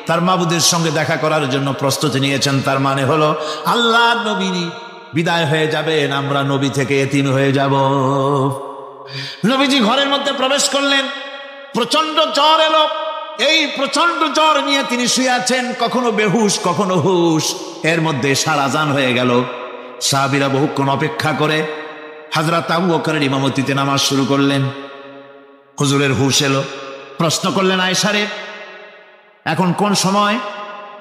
Speaker 1: তার মাবুদের সঙ্গে দেখা করার জন্য প্রস্তুতি নিয়েছেন। তার মানে হলো আল্লাহ নবী বিদায় হয়ে যাবেন, আমরা নবী থেকে এতিম হয়ে যাব। নবীজি ঘরের মধ্যে প্রবেশ করলেন, প্রচন্ড জ্বর এলো। এই প্রচন্ড জ্বর নিয়ে তিনি শুয়ে আছেন, কখনো বেহুশ কখনো হুশ। এর মধ্যে সারা আজান হয়ে গেল। সাহাবীরা বহুক্ষণ অপেক্ষা করে হযরত আবু বকরের ইমামতিতে নামাজ শুরু করলেন। হুজুরের হুশ এলো। প্রশ্ন করলেন, আয়েশা রে, এখন কোন সময়?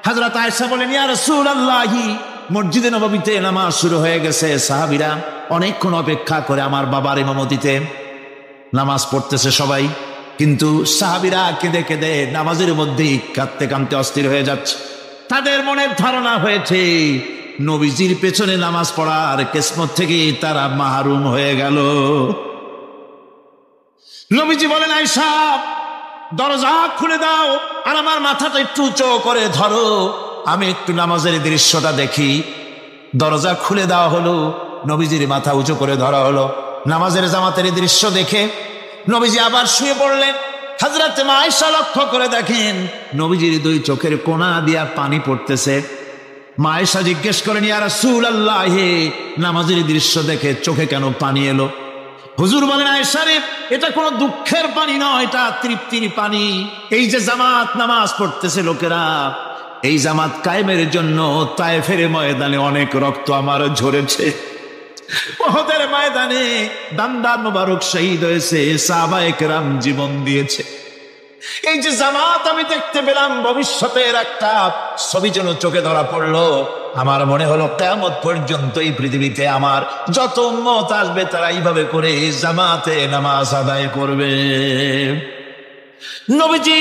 Speaker 1: হযরত আয়েশা বলেন, ইয়া রাসূলুল্লাহি, মসজিদে নববীতে নামাজ শুরু হয়ে গেছে। সাহাবীরা অনেকক্ষণ অপেক্ষা করে আমার বাবার ইমামতিতে নামাজ পড়তেছে সবাই, কিন্তু সাহাবীরা কেঁদে কেঁদে নামাজের মধ্যেই কাঁদতে কাঁদতে অস্থির হয়ে যাচ্ছে। তাদের মনের ধারণা হয়েছে নবীজির পেছনে নামাজ পড়ার কিসমত থেকে তারা মাহরুম হয়ে গেল। নবীজি বলেন, আয়েশা দরজা খুলে দাও আর আমার মাথাটা একটু উঁচু করে ধরো, আমি একটু নামাজের দৃশ্যটা দেখি। দরজা খুলে দেওয়া হলো, নবীজির মাথা উঁচু করে ধরা হলো। নামাজের জামাতের দৃশ্য দেখে নবীজি আবার শুয়ে পড়লেন। হযরত আয়েশা লক্ষ্য করে দেখেন নবীজির দুই চোখের কোনা দিয়া পানি পড়তেছে। মা আয়েশা জিজ্ঞেস করেন, ইয়া রাসূলুল্লাহ, নামাজের দৃশ্য দেখে চোখে কেন পানি এলো? হুজুর বলেন, আয়েশা রে, এটা কোনো দুঃখের পানি নয়, এটা তৃপ্তির পানি। এই যে জামাত নামাজ পড়তেছে লোকেরা, এই জামাত কায়েমের জন্য তায়েফের ময়দানে অনেক রক্ত আমার ঝরেছে। উহুদের ময়দানে দান্দার মোবারক শহীদ হয়েছে, সাহাবায়ে কেরাম জীবন দিয়েছে। এই যে জামাত আমি দেখতে পেলাম, ভবিষ্যতের একটা ছবি যেন চোখে ধরা পড়লো। আমার মনে হলো কিয়ামত পর্যন্ত এই পৃথিবীতে আমার যত উম্মত আসবে তারা এইভাবে করে জামাতে নামাজ আদায় করবে। নবীজি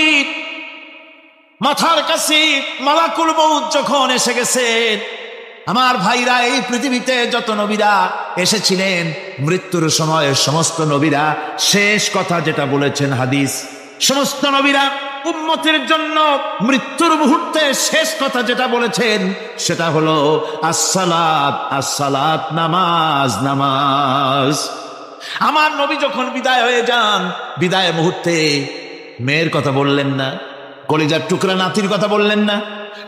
Speaker 1: মাথার কাছে মালাকুল মউত যখন এসে গেছেন, আমার ভাইরা, এই পৃথিবীতে যত নবীরা এসেছিলেন মৃত্যুর সময় সমস্ত নবীরা শেষ কথা যেটা বলেছেন, হাদিস, সমস্ত নবীরা উম্মতের জন্য মৃত্যুর মুহূর্তে শেষ কথা যেটা বলেছেন সেটা হলো আসসালাত, আসসালাত, নামাজ, নামাজ। আমার নবী যখন বিদায় হয়ে যান, বিদায় মুহূর্তে মেয়ের কথা বললেন না, কলিজার টুকরা নাতির কথা বললেন না,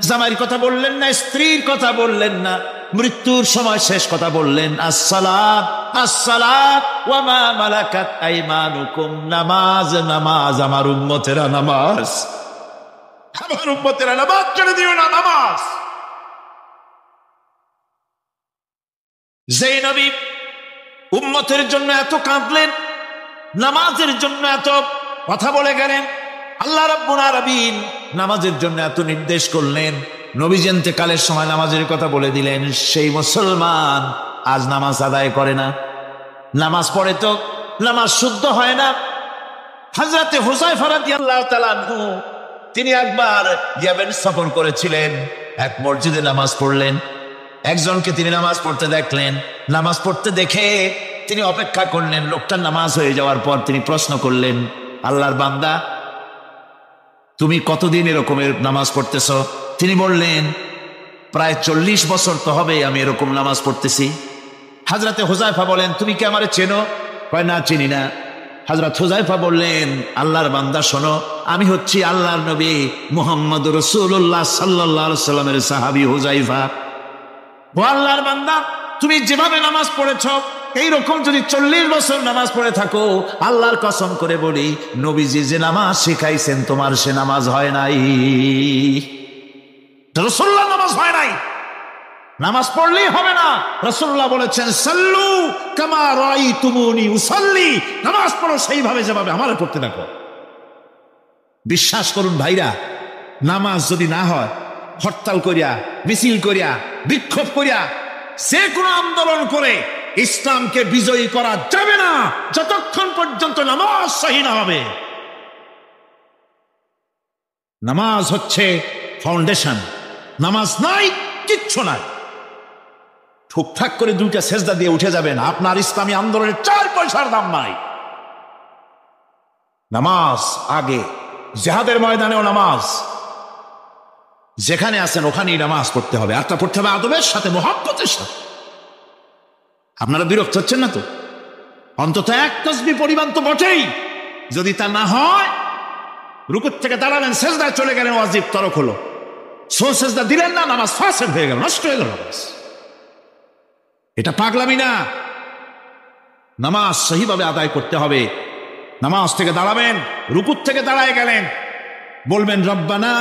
Speaker 1: জামাইয়ের কথা বললেন না, স্ত্রীর কথা বললেন না। মৃত্যুর সময় শেষ কথা বললেন আসসালাত, আসসালাত ওয়া মা মালাকাত আইমানুকুম, নামাজ নামাজ, আমার উম্মতেরা নামাজ, আমার উম্মতেরা নামাজ ছেড়ে দিও না, নামাজ। যেই নবী উম্মতের জন্য এত কাঁদলেন, নামাজের জন্য এত কথা বলে গেলেন, আল্লাহ রাব্বুল আলামিন নামাজের জন্য এত নির্দেশ করলেন, নবীজি ইন্তেকালের সময় নামাজের কথা বলে দিলেন, সেই মুসলমান আজ নামাজ আদায় করে না, নামাজ পড়ে তো নামাজ শুদ্ধ হয় না। হযরতে হুযায়ফা রাদিয়াল্লাহু তাআলা আনহু তিনি একবার ইয়ামেন সফর করেছিলেন, এক মসজিদে নামাজ পড়লেন, একজনকে তিনি নামাজ পড়তে দেখলেন, নামাজ পড়তে দেখে তিনি অপেক্ষা করলেন, লোকটার নামাজ হয়ে যাওয়ার পর তিনি প্রশ্ন করলেন, আল্লাহর বান্দা তুমি কতদিন এরকমের নামাজ পড়তেছ? তিনি বললেন, প্রায় 40 বছর তো হবে আমি এরকম নামাজ পড়তেছি। হযরতে হুযায়ফা বলেন, তুমি কি আমারে চেনো? কয় না, চিনি না। হযরত হুযায়ফা বললেন, আল্লাহর বান্দা শোনো, আমি হচ্ছি আল্লাহর নবী মুহাম্মদুর রাসূলুল্লাহ সাল্লাল্লাহু আলাইহি সাল্লামের সাহাবী হুযায়ফা। ও আল্লাহর বান্দা, তুমি যেভাবে নামাজ পড়েছ এইরকম যদি 40 বছর নামাজ পড়ে থাকো, আল্লাহর কসম করে বলি নবীজি যে নামাজ শিখাইছেন তোমার সে নামাজ হয় নাই, রাসূলুল্লাহ নামাজ হয় নাই। নামাজ পড়লেই হবে না, রাসূলুল্লাহ বলেছেন সাল্লু কামা রাআইতুমুনি উসাল্লি, নামাজ পড়ো সেইভাবে যেভাবে আমারে পড়তে দেখো। বিশ্বাস করুন ভাইরা, নামাজ যদি না হয়, হরতাল করিয়া, মিছিল করিয়া, বিক্ষোভ করিয়া, যে কোনো আন্দোলন করে ইসলামকে বিজয়ী করা যাবে না যতক্ষণ পর্যন্ত নামাজ সহি না হবে। নামাজ হচ্ছে ফাউন্ডেশন, নামাজ নাই কিচ্ছু নাই। ঠুকঠাক করে 2টা সেজদা দিয়ে উঠে যাবেন, আপনার ইসলামী আন্দোলনের 4 পয়সার দাম নাই। নামাজ আগে, জিহাদের ময়দানেও নামাজ, যেখানে আছেন ওখানেই নামাজ পড়তে হবে, আর তা পড়তে হবে আদবের সাথে, মুহাব্বতের সাথে। আপনারা বিরক্ত হচ্ছেন না তো? অন্তত 1 তাসবিহ পরিমাণ তো বটেই। যদি তা না হয়, রুকুর থেকে দাঁড়ালেন, সেজদায় চলে গেলেন, ওয়াজিব তরক হলো, সেজদা দিলেন না, নামাজ ফাসিদ হয়ে গেল, নষ্ট হয়ে গেল নামাজ। এটা পাগলামি না, নামাজ সহিভাবে আদায় করতে হবে। নামাজ থেকে দাঁড়াবেন, রুকুর থেকে দাঁড়ায় গেলেন, বলবেন রব্বানা